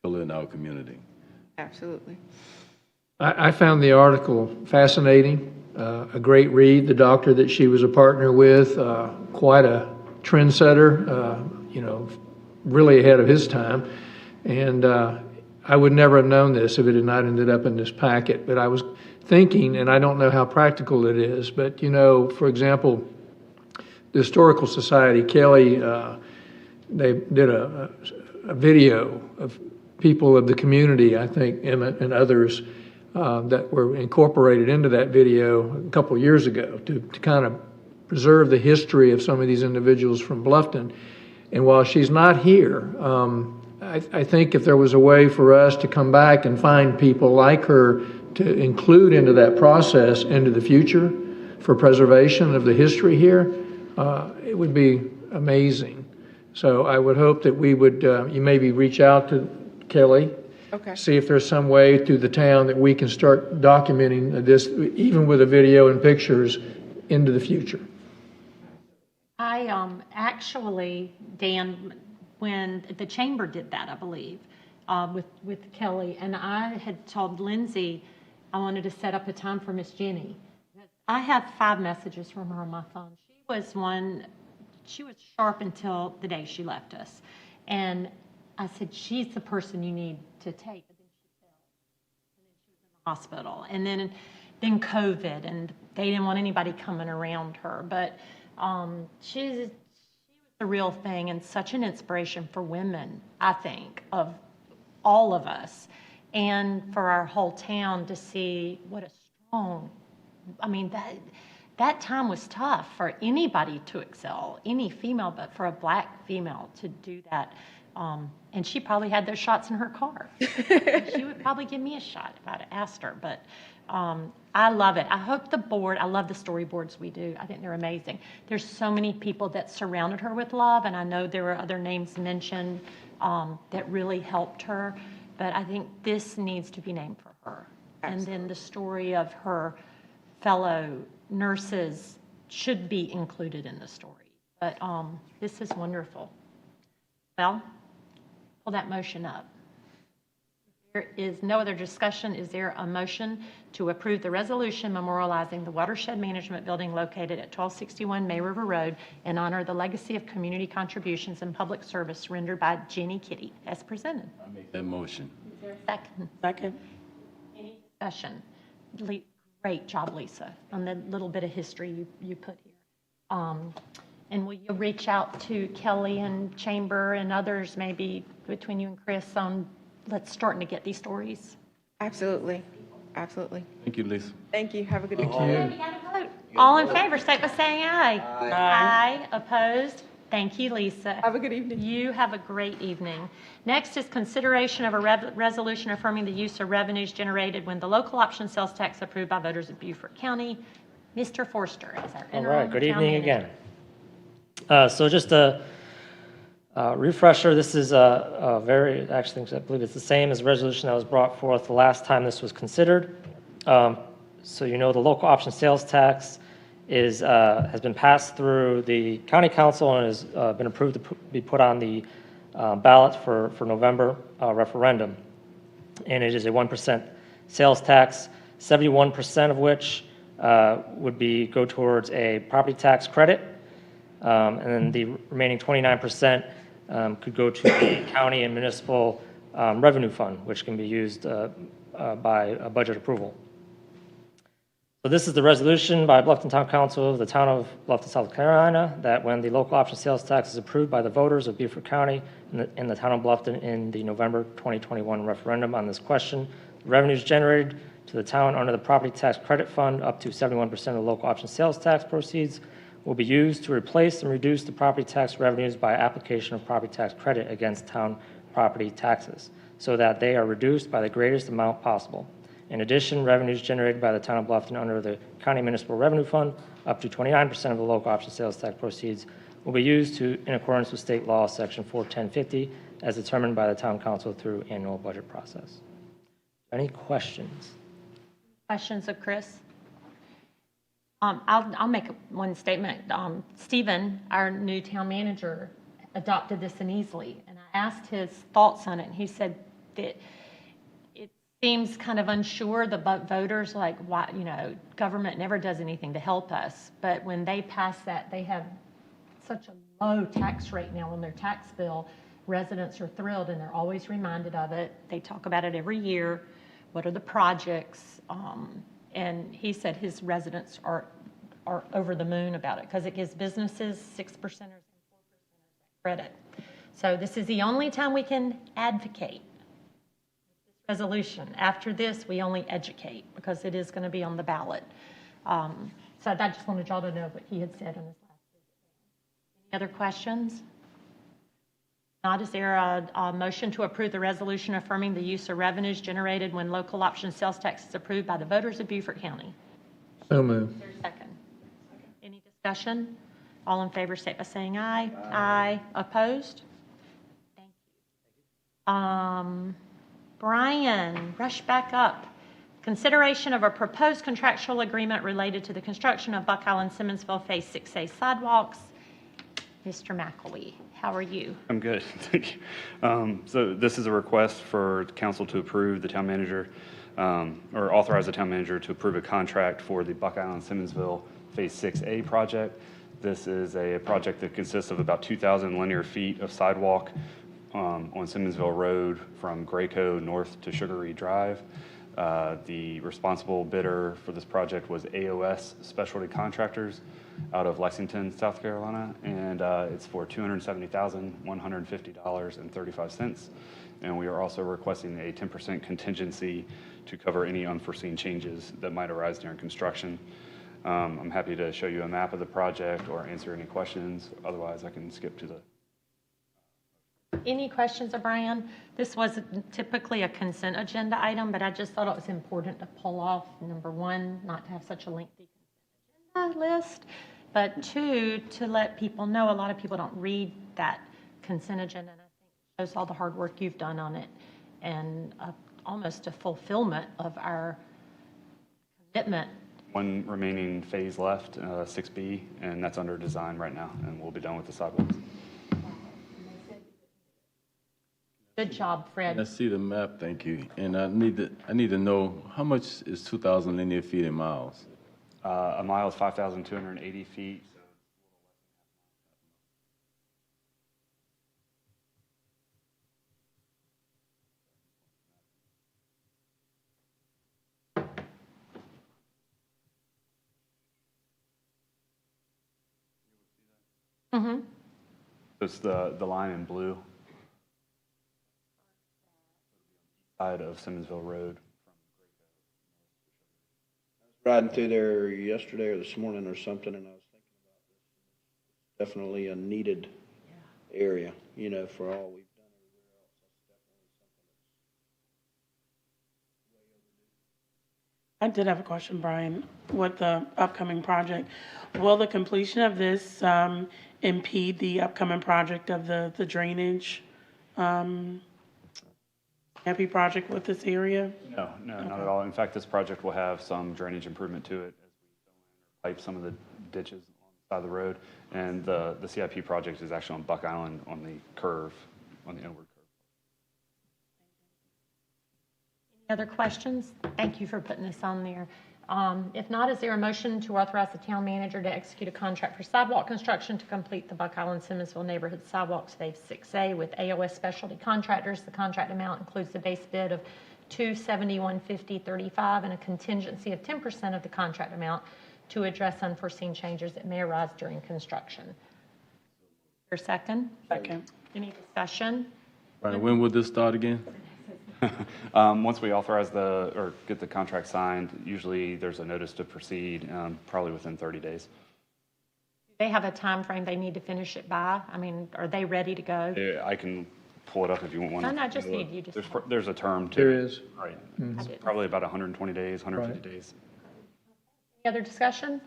ways, still in our community. Absolutely. I found the article fascinating, a great read. The doctor that she was a partner with, quite a trendsetter, really ahead of his time. And I would never have known this if it had not ended up in this packet. But I was thinking, and I don't know how practical it is, but, for example, the Historical Society, Kelly, they did a video of people of the community, I think, Emmett and others, that were incorporated into that video a couple of years ago to kind of preserve the history of some of these individuals from Bluffton. And while she's not here, I think if there was a way for us to come back and find people like her to include into that process into the future for preservation of the history here, it would be amazing. So I would hope that we would, you maybe reach out to Kelly, okay, see if there's some way through the town that we can start documenting this, even with a video and pictures, into the future. I actually, Dan, when the chamber did that, I believe, with Kelly, and I had told Lindsay I wanted to set up a time for Miss Jenny. I have 5 messages from her on my phone. She was sharp until the day she left us. And I said, she's the person you need to take. But then she fell. And then she was in the hospital. And then COVID, and they didn't want anybody coming around her. But she was the real thing and such an inspiration for women, I think, of all of us. And for our whole town to see what a strong, I mean, that time was tough for anybody to excel, any female, but for a black female to do that. And she probably had those shots in her car. She would probably give me a shot if I'd asked her. But I love it. I hope the board, I love the storyboards we do. I think they're amazing. There's so many people that surrounded her with love, and I know there were other names mentioned that really helped her. But I think this needs to be named for her. Absolutely. And then the story of her fellow nurses should be included in the story. But this is wonderful. Well, pull that motion up. There is no other discussion. Is there a motion to approve the resolution memorializing the watershed management building located at 1261 May River Road in honor of the legacy of community contributions and public service rendered by Jenny Kitty as presented? I make that motion. Is there a second? Second. Any discussion? Great job, Lisa, on the little bit of history you put here. And will you reach out to Kelly and Chamber and others, maybe between you and Chris, on let's starting to get these stories? Absolutely. Absolutely. Thank you, Lisa. Thank you. Have a good Thank evening. you. All in favor, state by saying aye. Aye. Opposed? Thank you, Lisa. Have a good evening. You have a great evening. Next is consideration of a resolution affirming the use of revenues generated when the local option sales tax approved by voters of Beaufort County. Mr. Forster is our interim. All right, good town evening manager. again. So just a refresher, this is a very, actually, I believe it's the same as the resolution that was brought forth the last time this was considered. So you know the local option sales tax has been passed through the county council and has been approved to be put on the ballot for November referendum. And it is a 1% sales tax, 71% of which would go towards a property tax credit. And then the remaining 29% could go to the county and municipal revenue fund, which can be used by a budget approval. So this is the resolution by Bluffton Town Council of the Town of Bluffton, South Carolina, that when the local option sales tax is approved by the voters of Beaufort County in the Town of Bluffton in the November 2021 referendum on this question, the revenues generated to the town under the property tax credit fund up to 71% of the local option sales tax proceeds will be used to replace and reduce the property tax revenues by application of property tax credit against town property taxes so that they are reduced by the greatest amount possible. In addition, revenues generated by the Town of Bluffton under the County Municipal Revenue Fund, up to 29% of the local option sales tax proceeds, will be used in accordance with state law, section 41050, as determined by the Town Council through annual budget process. Any questions? Questions of Chris? I'll make one statement. Stephen, our new town manager, adopted this in easily, and I asked his thoughts on it, and he said that seems kind of unsure, the voters, like, why, government never does anything to help us. But when they pass that, they have such a low tax rate now on their tax bill. Residents are thrilled, and they're always reminded of it. They talk about it every year. What are the projects? And he said his residents are over the moon about it because it gives businesses 6% and 4% credit. So this is the only time we can advocate. Resolution. After this, we only educate because it is going to be on the ballot. So I just wanted y'all to know what he had said in his last visit. Any other questions? Not, is there a motion to approve the resolution affirming the use of revenues generated when local option sales tax is approved by the voters of Beaufort County? So moved. Is there a second? Any discussion? All in favor, state by saying aye. Aye. Opposed? Thank you. Bryan, rush back up. Consideration of a proposed contractual agreement related to the construction of Buck Island-Simmonsville Phase 6A sidewalks. Mr. McIlwee, how are you? I'm good, thank you. So this is a request for council to approve the town manager or authorize the town manager to approve a contract for the Buck Island-Simmonsville Phase 6A project. This is a project that consists of about 2,000 linear feet of sidewalk on Simmonsville Road from Graco north to Sugaree Drive. The responsible bidder for this project was AOS Specialty Contractors out of Lexington, South Carolina, and it's for $270,150.35. And we are also requesting a 10% contingency to cover any unforeseen changes that might arise during construction. I'm happy to show you a map of the project or answer any questions. Otherwise, I can skip to the... Any questions of Bryan? This was typically a consent agenda item, but I just thought it was important to pull off, number one, not to have such a lengthy consent agenda list, but two, to let people know a lot of people don't read that consent agenda, and I think it shows all the hard work you've done on it and almost a fulfillment of our commitment. One remaining phase left, 6B, and that's under design right now, and we'll be done with the sidewalks. Good job, Fred. I see the map, thank you. And I need to know, how much is 2,000 linear feet in miles? A mile is 5,280 feet. Mm-hmm. It's the line in blue. Side of Simmonsville Road. Riding through there yesterday or this morning or something, and I was thinking about this. It's definitely a needed area, you know, for all we've done everywhere else. That's definitely something that's way overdue. I did have a question, Bryan, with the upcoming project. Will the completion of this impede the upcoming project of the drainage happy project with this area? No, not at all. In fact, this project will have some drainage improvement to it as we pipe some of the ditches on the side of the road. And the CIP project is actually on Buck Island on the curve, on the inward curve. Any other questions? Thank you for putting this on there. If not, is there a motion to authorize the town manager to execute a contract for sidewalk construction to complete the Buck Island-Simmonsville Neighborhood Sidewalks Phase 6A with AOS Specialty Contractors? The contract amount includes the base bid of $271,5035 and a contingency of 10% of the contract amount to address unforeseen changes that may arise during construction. Your second? Second. Any discussion? Right, when will this start again? Once we authorize or get the contract signed, usually there's a notice to proceed, probably within 30 days. Do they have a time frame they need to finish it by? I mean, are they ready to go? Yeah, I can pull it up if you want one. No, I just need you to. There's a term to There it. is. Right. Mm-hmm. It's probably about 120 days, 150 days. Any other discussion?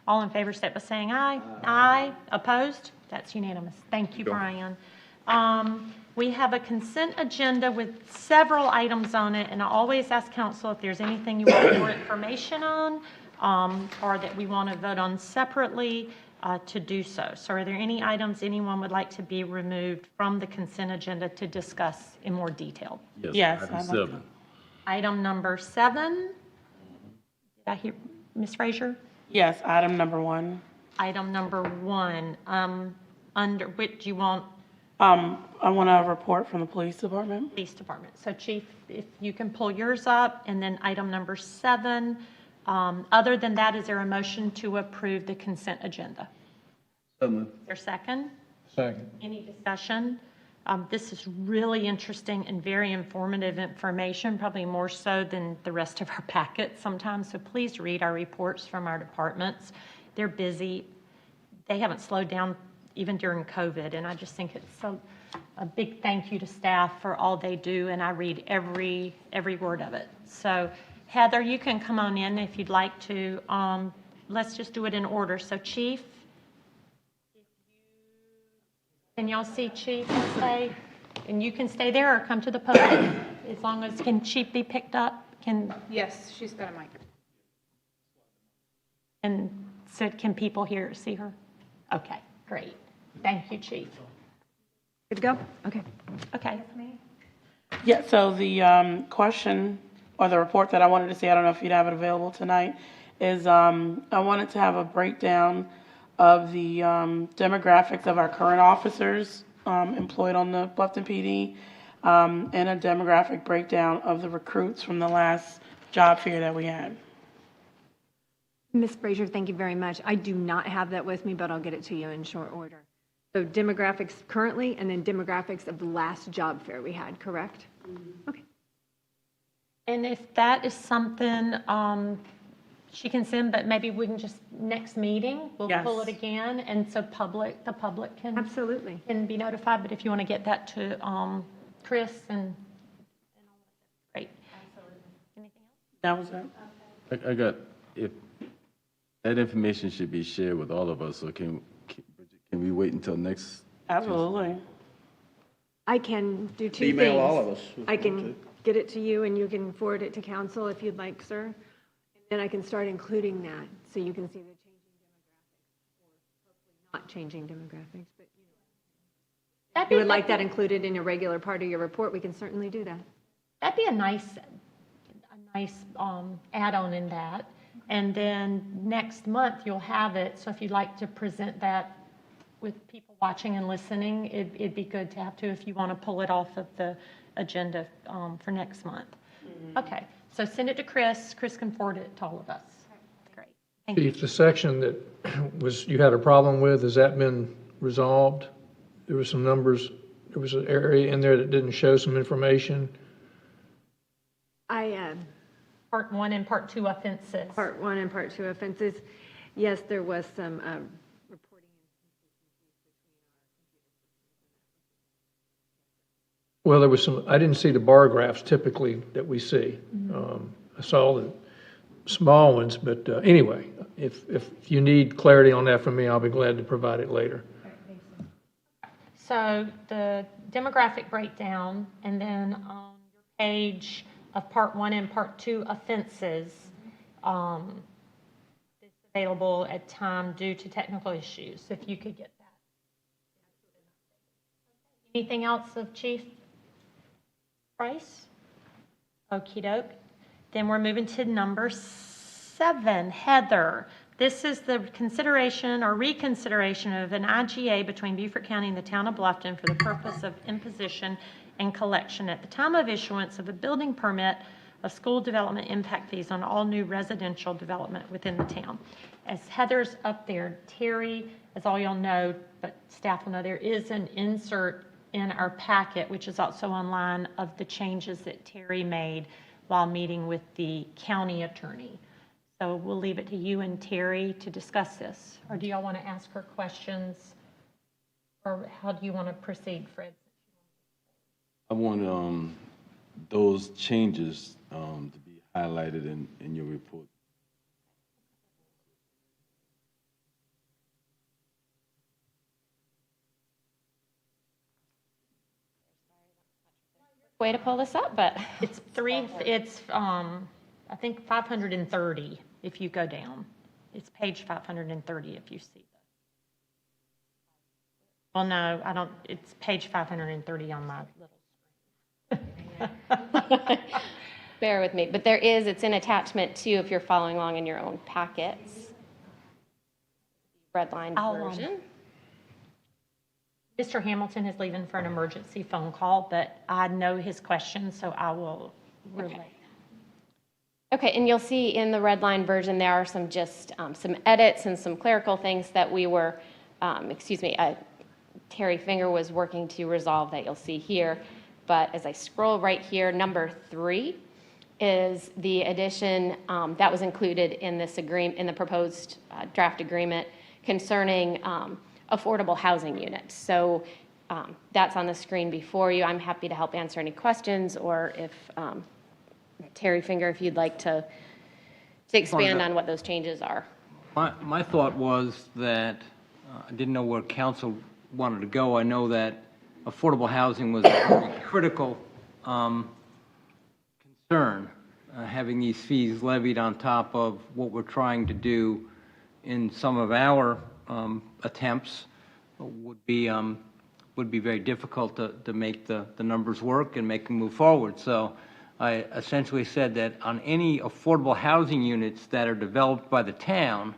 All in favor, state by saying aye. Aye. Opposed? That's unanimous. Thank you, Bryan. We have a consent agenda with several items on it, and I always ask council if there's anything you want more information on, or that we want to vote on separately, to do so. So are there any items anyone would like to be removed from the consent agenda to discuss in more detail? Yes, Item I'd like 7. Item number 7. Did I hear Ms. Frazier? Yes, item number 1. Item number 1, under which you want? I want a report from the police department. Police department. So Chief, if you can pull yours up, and then item number 7. Other than that, is there a motion to approve the consent agenda? So moved. Is there a second? Second. Any discussion? This is really interesting and very informative information, probably more so than the rest of our packet sometimes. So please read our reports from our departments. They're busy. They haven't slowed down even during COVID, and I just think it's a big thank you to staff for all they do, and I read every word of it. So Heather, you can come on in if you'd like to. Let's just do it in order. So Chief, can y'all see Chief stay? And you can stay there or come to the podium, as long as, can Chief be picked up? Yes, she's got a mic. And so can people see her? Okay, great. Thank you, Chief. Good to go? Okay. Okay. Yeah, so the question or the report that I wanted to see, I don't know if you'd have it available tonight, is I wanted to have a breakdown of the demographics of our current officers employed on the Bluffton PD, and a demographic breakdown of the recruits from the last job fair that we had. Ms. Frazier, thank you very much. I do not have that with me, but I'll get it to you in short order. So demographics currently, and then demographics of the last job fair we had, correct? Okay. And if that is something she can send, but maybe we can just, next meeting, we'll pull it again, and so the public can. Absolutely. Can be notified, but if you want to get that to Chris and all that, great. Absolutely. Anything else? That was it. I got, if that information should be shared with all of us, so can we wait until next? Absolutely. I can do two things. Email all of us. I can get it to you and you can forward it to council if you'd like, sir. And then I can start including that so you can see the changing demographics, or hopefully not changing demographics, but if you would like that included in a regular part of your report, we can certainly do that. That'd be a nice add-on in that. And then next month you'll have it. So if you'd like to present that with people watching and listening, it'd be good to have to, if you want to pull it off of the agenda for next month. Okay, so send it to Chris. Chris can forward it to all of us. Great. Thank you. Chief, the section that you had a problem with, has that been resolved? There were some numbers, there was an area in there that didn't show some information. Part 1 and Part 2 offenses. Part 1 and Part 2 offenses. Yes, there was some reporting. Well, there was some, I didn't see the bar graphs typically that we see. I saw the small ones, but anyway, if you need clarity on that from me, I'll be glad to provide it later. So the demographic breakdown, and then on your page of Part 1 and Part 2 offenses, it's available at time due to technical issues. So if you could get that. Anything else of Chief Price? Okie doke. Then we're moving to number 7, Heather. This is the consideration or reconsideration of an IGA between Beaufort County and the town of Bluffton for the purpose of imposition and collection at the time of issuance of a building permit of school development impact fees on all new residential development within the town. As Heather's up there, Terry, as all y'all know, but staff will know, there is an insert in our packet, which is also online, of the changes that Terry made while meeting with the county attorney. So we'll leave it to you and Terry to discuss this. Or do y'all want to ask her questions? Or how do you want to proceed, Fred? I want those changes to be highlighted in your report. Way to pull this up, but it's I think 530 if you go down. It's page 530 if you see that. Well, no, I don't. It's page 530 on my little. Bear with me, but it's in attachment 2 if you're following along in your own packets. Redline version. Mr. Hamilton is leaving for an emergency phone call, but I know his questions, so I will relay. Okay, and you'll see in the redline version there are some edits and some clerical things that we were, Terry Finger was working to resolve that you'll see here. But as I scroll right here, number 3 is the addition that was included in this agreement, in the proposed draft agreement concerning affordable housing units. So that's on the screen before you. I'm happy to help answer any questions, or if Terry Finger, if you'd like to expand on what those changes are. My thought was that I didn't know where council wanted to go. I know that affordable housing was a very critical concern, having these fees levied on top of what we're trying to do in some of our attempts would be very difficult to make the numbers work and make them move forward. So I essentially said that on any affordable housing units that are developed by the town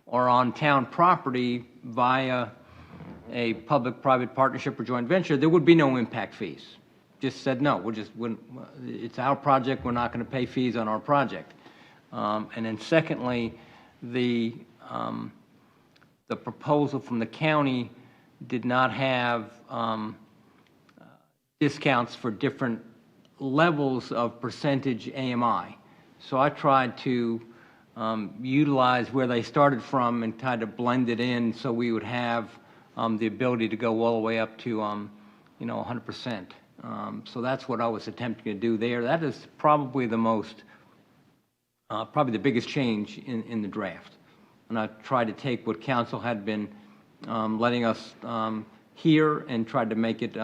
or on town property via a public-private partnership or joint venture, there would be no impact fees. Just said, no, it's our project, we're not going to pay fees on our project. And then secondly, the proposal from the county did not have discounts for different levels of percentage AMI. So I tried to utilize where they started from and kind of blend it in so we would have the ability to go all the way up to 100%. So that's what I was attempting to do there. That is probably probably the biggest change in the draft. And I tried to take what council had been letting us hear and tried to make it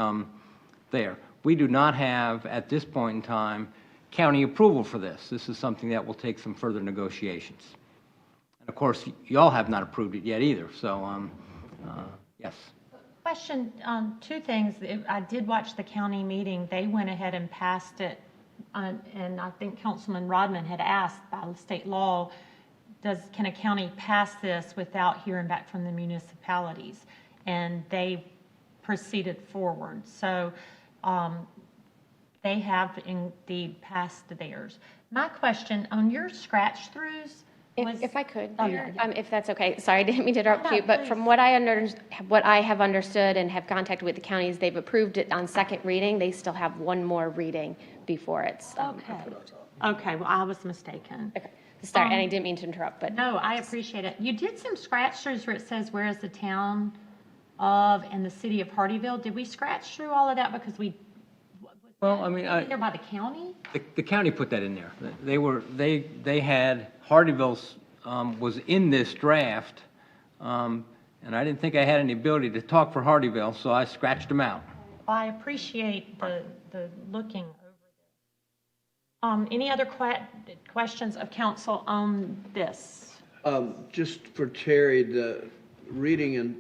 there. We do not have, at this point in time, county approval for this. This is something that will take some further negotiations. And of course, y'all have not approved it yet either, so yes. Question, two things. I did watch the county meeting. They went ahead and passed it, and I think Councilman Rodman had asked by state law, can a county pass this without hearing back from the municipalities? And they proceeded forward. So they have indeed passed theirs. My question on your scratch throughs was, if I could, oh, yeah. if that's okay. Sorry, I didn't mean to interrupt you, but from what I have understood and have contacted with the counties, they've approved it on second reading. They still have one more reading before it's approved. Okay, well, I was mistaken. Okay. Sorry, and I didn't mean to interrupt, but. No, I appreciate it. You did some scratch throughs where it says, whereas the town of and the city of Hardeeville. Did we scratch through all of that because Well, I mean, there by the county? The county put that in there. They had, Hardeeville's was in this draft, and I didn't think I had any ability to talk for Hardeeville, so I scratched them out. I appreciate the looking over this. Any other questions of council on this? Just for Terry, the reading in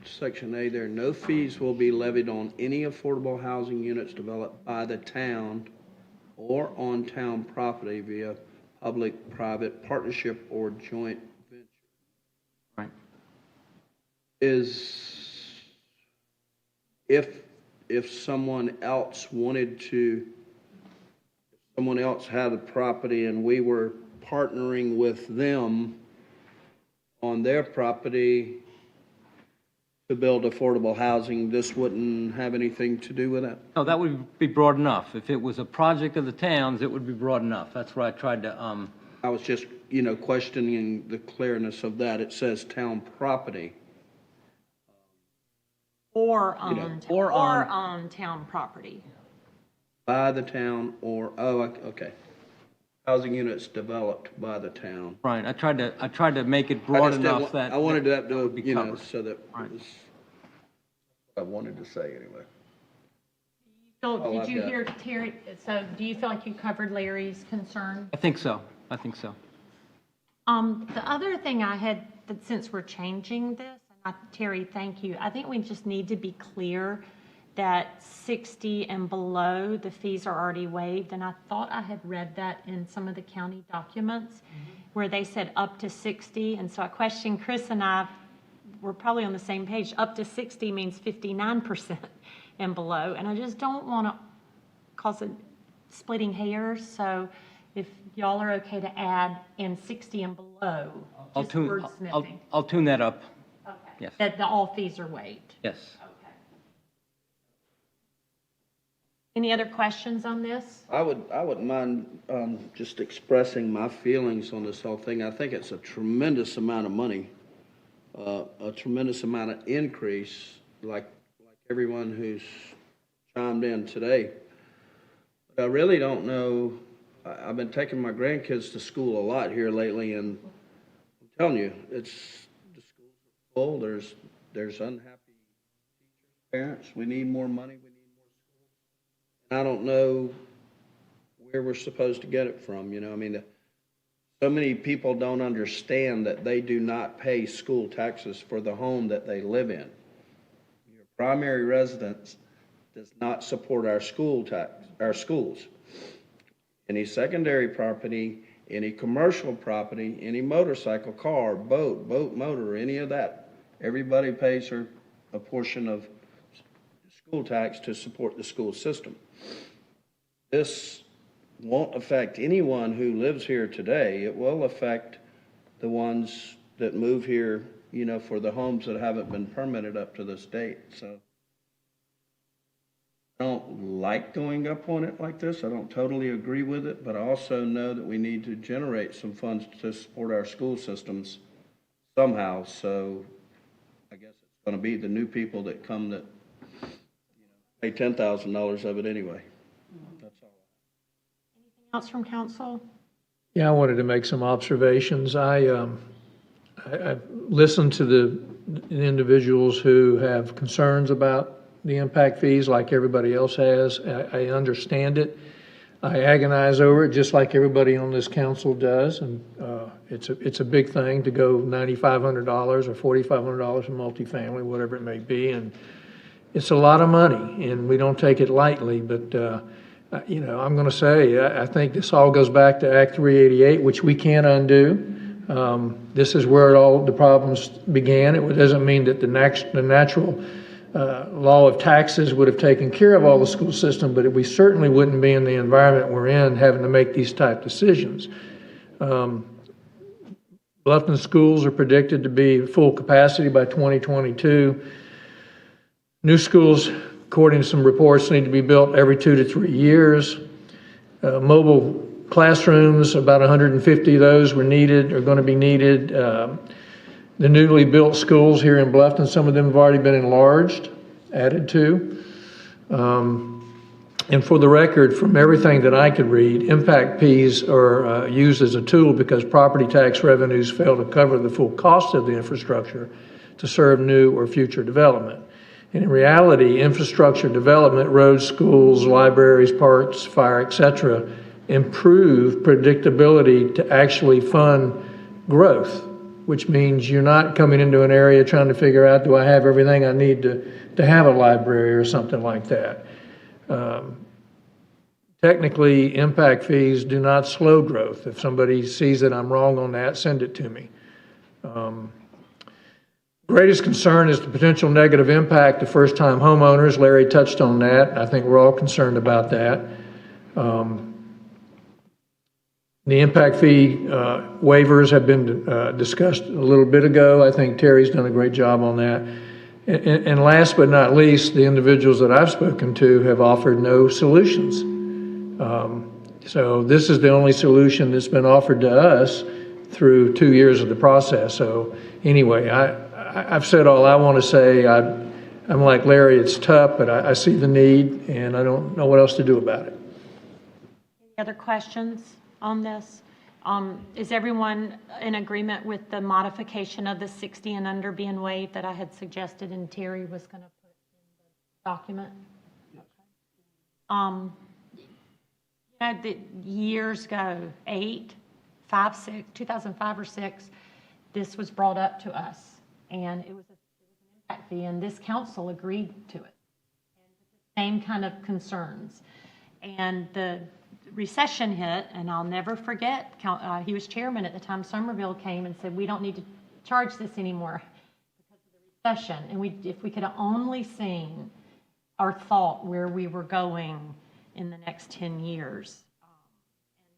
Section A there, no fees will be levied on any affordable housing units developed by the town or on town property via public-private partnership or joint venture. Right. If someone else wanted to, if someone else had a property and we were partnering with them on their property to build affordable housing, this wouldn't have anything to do with that? No, that would be broad enough. If it was a project of the towns, it would be broad enough. That's where I tried to, I was just, questioning the clearness of that. It says town property. Or on town property. By the town or, okay. Housing units developed by the town. right, I tried to make it broad enough that. I wanted that to, would be covered. so that Right. was what I wanted to say anyway. So Oh, did I've you got- hear, Terry, so do you feel like you covered Larry's concern? I think so. The other thing I had, that since we're changing this, and Terry, thank you, I think we just need to be clear that 60 and below, the fees are already waived, and I thought I had read that in some of the county documents where they said up to 60, and so I questioned Chris and I, we're probably on the same page. Up to 60 means 59% and below, and I just don't want to cause a splitting hairs, so if y'all are okay to add in 60 and below, just wordsmithing. I'll tune that up. Okay. Yes. That all fees are waived. Yes. Any other questions on this? I wouldn't mind just expressing my feelings on this whole thing. I think it's a tremendous amount of money, a tremendous amount of increase, like everyone who's chimed in today. But I really don't know. I've been taking my grandkids to school a lot here lately, and I'm telling you, the schools are full. There's unhappy teachers, parents. We need more money. I don't know where we're supposed to get it from, I mean, so many people don't understand that they do not pay school taxes for the home that they live in. Your primary residence does not support our schools. any secondary property, any commercial property, any motorcycle, car, boat, motor, any of that. Everybody pays a portion of school tax to support the school system. This won't affect anyone who lives here today. It will affect the ones that move here, you know, for the homes that haven't been permitted up to this date. So I don't like going up on it like this. I don't totally agree with it, but I also know that we need to generate some funds to support our school systems somehow. So I guess it's going to be the new people that come that, you know, pay $10,000 of it anyway. That's all. Anything else from council? Yeah, I wanted to make some observations. I listened to the individuals who have concerns about the impact fees like everybody else has. I understand it. I agonize over it just like everybody on this council does. And it's a big thing to go $9,500 or $4,500 in multifamily, whatever it may be. And it's a lot of money and we don't take it lightly. But, you know, I'm going to say, I think this all goes back to Act 388, which we can't undo. This is where all the problems began. It doesn't mean that the natural law of taxes would have taken care of all the school system, but we certainly wouldn't be in the environment we're in having to make these type decisions. Bluffton schools are predicted to be full capacity by 2022. New schools, according to some reports, need to be built every 2 to 3 years. Mobile classrooms, about 150 of those are going to be needed. The newly built schools here in Bluffton, some of them have already been enlarged, added to. And for the record, from everything that I could read, impact fees are used as a tool because property tax revenues fail to cover the full cost of the infrastructure to serve new or future development. And in reality, infrastructure development, roads, schools, libraries, parks, fire, etc., improve predictability to actually fund growth, which means you're not coming into an area trying to figure out, do I have everything I need to have a library or something like that. Technically, impact fees do not slow growth. If somebody sees that I'm wrong on that, send it to me. Greatest concern is the potential negative impact to first-time homeowners. Larry touched on that. I think we're all concerned about that. The impact fee waivers have been discussed a little bit ago. I think Terry's done a great job on that. And last but not least, the individuals that I've spoken to have offered no solutions. So this is the only solution that's been offered to us through 2 years of the process. So anyway, I've said all I want to say. I'm like Larry, it's tough, but I see the need and I don't know what else to do about it. Any other questions on this? Is everyone in agreement with the modification of the 60 and under being waived that I had suggested and Terry was going to put in the document? Years ago, 2005 or 6, this was brought up to us, and it was an impact fee, and this council agreed to it. And same kind of concerns. And the recession hit, and I'll never forget, he was chairman at the time, Somerville came and said, we don't need to charge this anymore because of the recession. And if we could have only seen or thought where we were going in the next 10 years.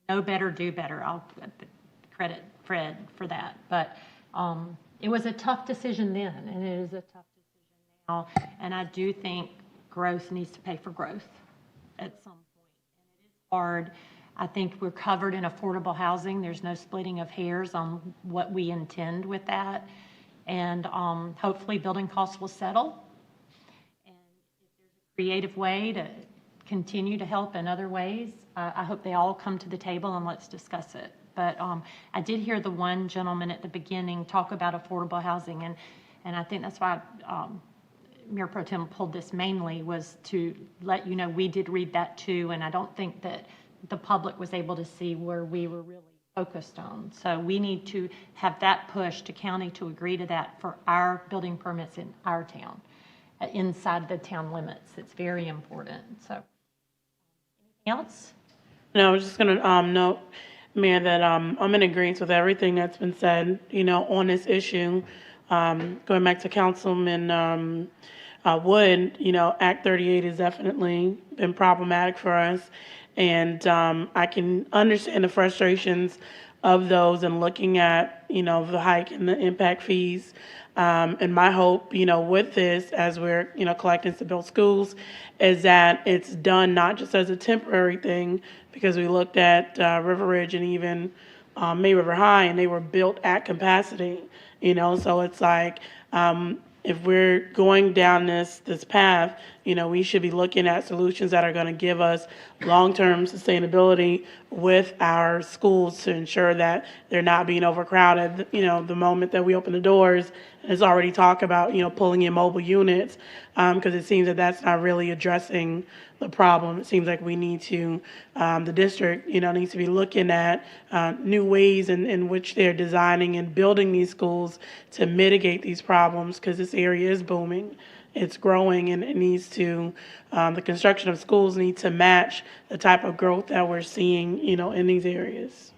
Know better, do better. I'll credit Fred for that. But it was a tough decision then, and it is a tough decision now. And I do think growth needs to pay for growth at some point. And it is hard. I think we're covered in affordable housing. There's no splitting of hairs on what we intend with that. And hopefully building costs will settle. And if there's a creative way to continue to help in other ways, I hope they all come to the table and let's discuss it. But I did hear the one gentleman at the beginning talk about affordable housing, and I think that's why Mayor Pro Tem pulled this mainly, was to let you know we did read that too, and I don't think that the public was able to see where we were really focused on. So we need to have that push to county to agree to that for our building permits in our town, inside the town limits. It's very important. So anything else? No, I was just gonna note, Mayor, that I'm in agreement with everything that's been said, on this issue. Going back to Councilman Wood, Act 38 has definitely been problematic for us. And I can understand the frustrations of those and looking at, the hike and the impact fees. And my hope, with this, as we're, collecting to build schools, is that it's done not just as a temporary thing, because we looked at River Ridge and even May River High, and they were built at capacity, so it's like, if we're going down this path, we should be looking at solutions that are going to give us long-term sustainability with our schools to ensure that they're not being overcrowded. The moment that we open the doors, it's already talk about, pulling in mobile units, because it seems that that's not really addressing the problem. It seems like we need to, the district, needs to be looking at new ways in which they're designing and building these schools to mitigate these problems, because this area is booming. It's growing, and it needs to, the construction of schools need to match the type of growth that we're seeing, in these areas.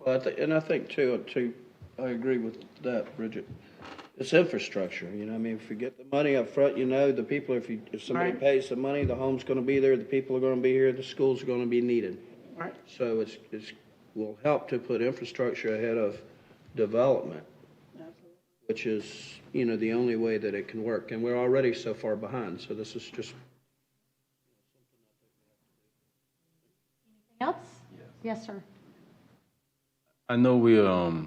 Well, I think too, I agree with that, Bridget. It's infrastructure, if you get the money up front, the people, if somebody Right. pays the money, the home's gonna be there, the people are gonna be here, the school's are gonna be needed. Right. So will help to put infrastructure ahead of development, which is, the only way that it can work. And we're already so far behind, so this is just. Else? Yes, sir. I know we're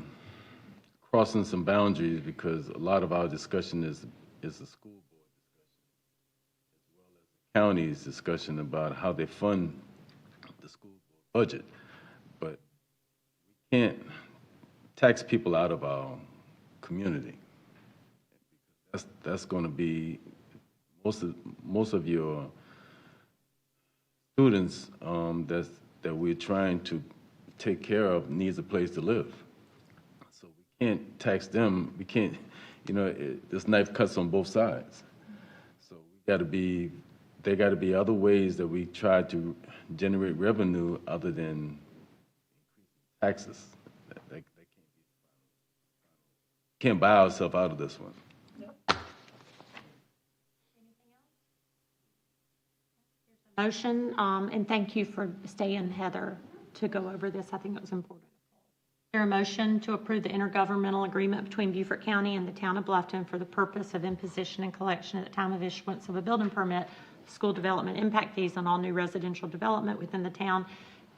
crossing some boundaries because a lot of our discussion is the school board discussion, as well as the county's discussion about how they fund the school board budget. But we can't tax people out of our community. That's going to be most of your students that we're trying to take care of needs a place to live. So we can't tax them. We can't, this knife cuts on both sides. So there got to be other ways that we try to generate revenue other than taxes. They can't buy ourselves out of this one. Motion, and thank you for staying, Heather, to go over this. I think it was important. Is there a motion to approve the intergovernmental agreement between Beaufort County and the town of Bluffton for the purpose of imposition and collection at the time of issuance of a building permit, school development impact fees on all new residential development within the town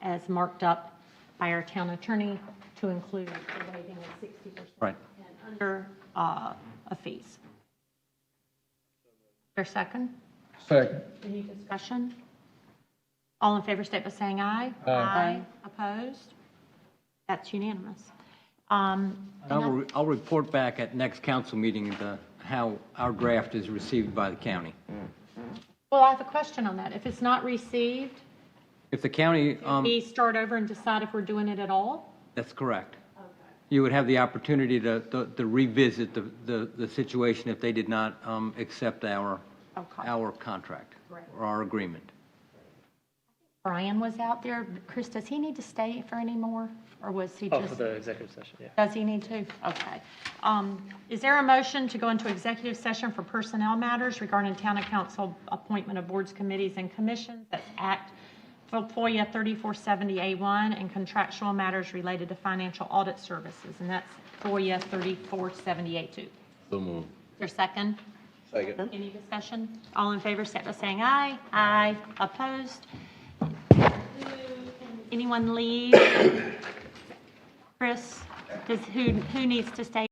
as marked up by our town attorney to include the waiving of 60% Right. and under of fees? Is there a second? Second. Any discussion? All in favor state by saying aye. Aye. Opposed? That's unanimous. I'll report back at next council meeting how our draft is received by the county. Well, I have a question on that. If it's not received, If the county, do we start over and decide if we're doing it at all? that's correct. You would have the opportunity to revisit the situation if they did not accept our contract or our agreement. Bryan was out there. Chris, does he need to stay for any more, or was he Oh, just? for the executive session, yeah. Does he need to? Okay. Is there a motion to go into executive session for personnel matters regarding town and council appointment of boards, committees, and commissions? That's Act FOIA 3470A1 and contractual matters related to financial audit services, and that's FOIA 3470A2. So moved. Is there a second? Second. Any discussion? All in favor, state by saying aye. Aye. Opposed? Anyone leave? Chris, who needs to stay?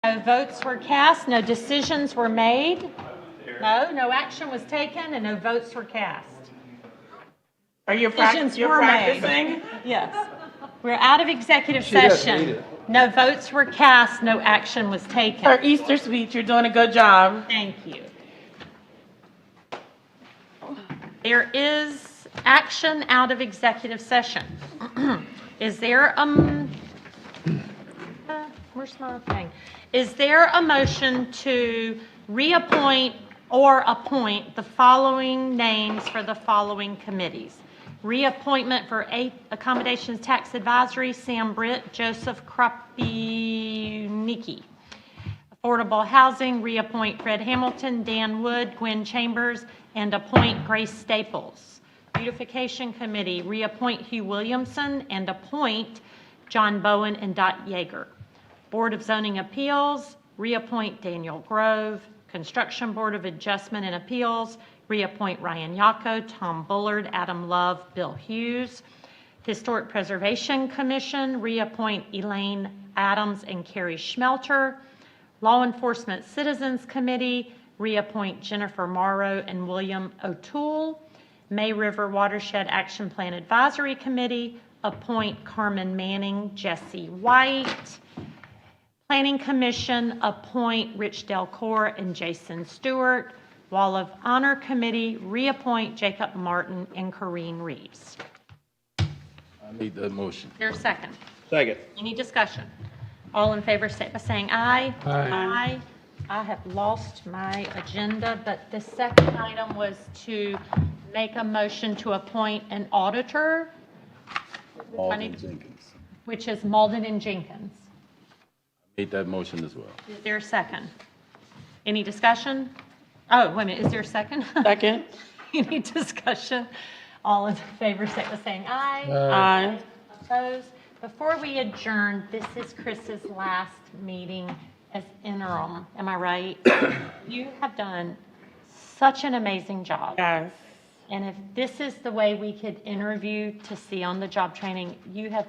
No votes were cast, no decisions were made. No action was taken, and no votes were cast. Are you Decisions were made. practicing? Yes. We're out of executive She doesn't need session. it. No votes were cast, no action was taken. Her Easter speech, you're doing a good job. Thank you. There is action out of executive session. Is there, where's my thing? Is there a motion to reappoint or appoint the following names for the following committees? Reappointment for Accommodations Tax Advisory, Sam Britt, Joseph Krupnicki. Affordable Housing, reappoint Fred Hamilton, Dan Wood, Gwen Chambers, and appoint Grace Staples. Beautification Committee, reappoint Hugh Williamson and appoint John Bowen and Dot Yeager. Board of Zoning Appeals, reappoint Daniel Grove. Construction Board of Adjustment and Appeals, reappoint Ryan Yacco, Tom Bullard, Adam Love, Bill Hughes. Historic Preservation Commission, reappoint Elaine Adams and Carrie Schmelter. Law Enforcement Citizens Committee, reappoint Jennifer Morrow and William O'Toole. May River Watershed Action Plan Advisory Committee, appoint Carmen Manning, Jesse White. Planning Commission, appoint Rich Delcourt and Jason Stewart. Wall of Honor Committee, reappoint Jacob Martin and Corrine Reeves. I made that motion. Is there a second? Second. Any discussion? All in favor, say by saying aye. Aye. I have lost my agenda, but the second item was to make a motion to appoint an auditor, Alden Jenkins. which is Malden and Jenkins. Made that motion as well. Is there a second? Any discussion? Oh, wait a minute, is there a second? Second. Any discussion? All in favor, say by saying aye. Aye. Opposed? Before we adjourn, this is Chris's last meeting as interim. Am I right? You have done such an amazing job. Yes. And if this is the way we could interview to see on the job training, you have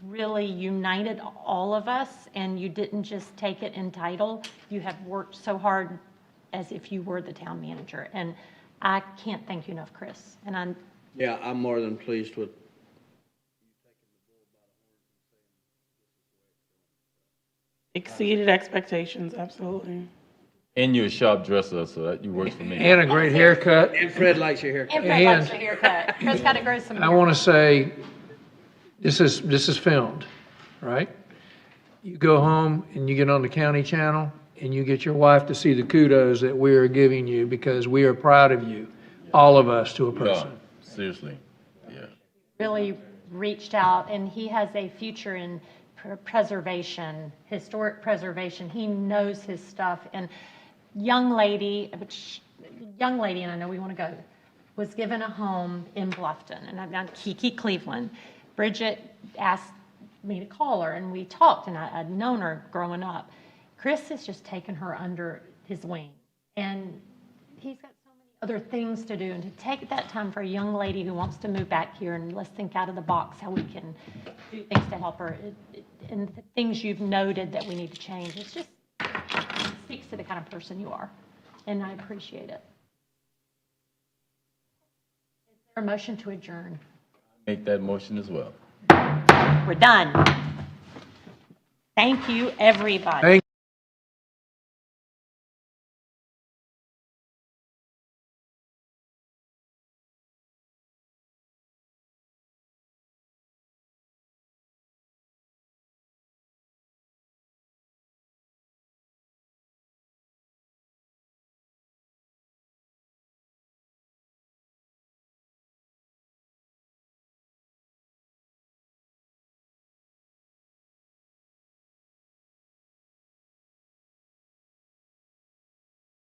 really united all of us, and you didn't just take it in title. You have worked so hard as if you were the town manager. And I can't thank you enough, Chris. And I'm Yeah, I'm more than pleased with Exceeded expectations, absolutely. And you're a sharp dresser, so that you works for me. And a great haircut. And Fred likes your haircut. And Fred likes your haircut. Chris got to grow some I hair. want to say, this is filmed, right? You go home and you get on the county channel and you get your wife to see the kudos that we are giving you because we are proud of you, all of us to a person. Yeah, seriously, yeah. Really reached out, and he has a future in preservation, historic preservation. He knows his stuff. And young lady, and I know we want to go, was given a home in Bluffton, and I'm Kiki Cleveland. Bridget asked me to call her, and we talked, and I'd known her growing up. Chris has just taken her under his wing, and he's got so many other things to do, and to take that time for a young lady who wants to move back here, and let's think out of the box how we can do things to help her, and the things you've noted that we need to change. It's just, it speaks to the kind of person you are, and I appreciate it. Is there a motion to adjourn? Make that motion as well. We're done. Thank you, everybody. Thank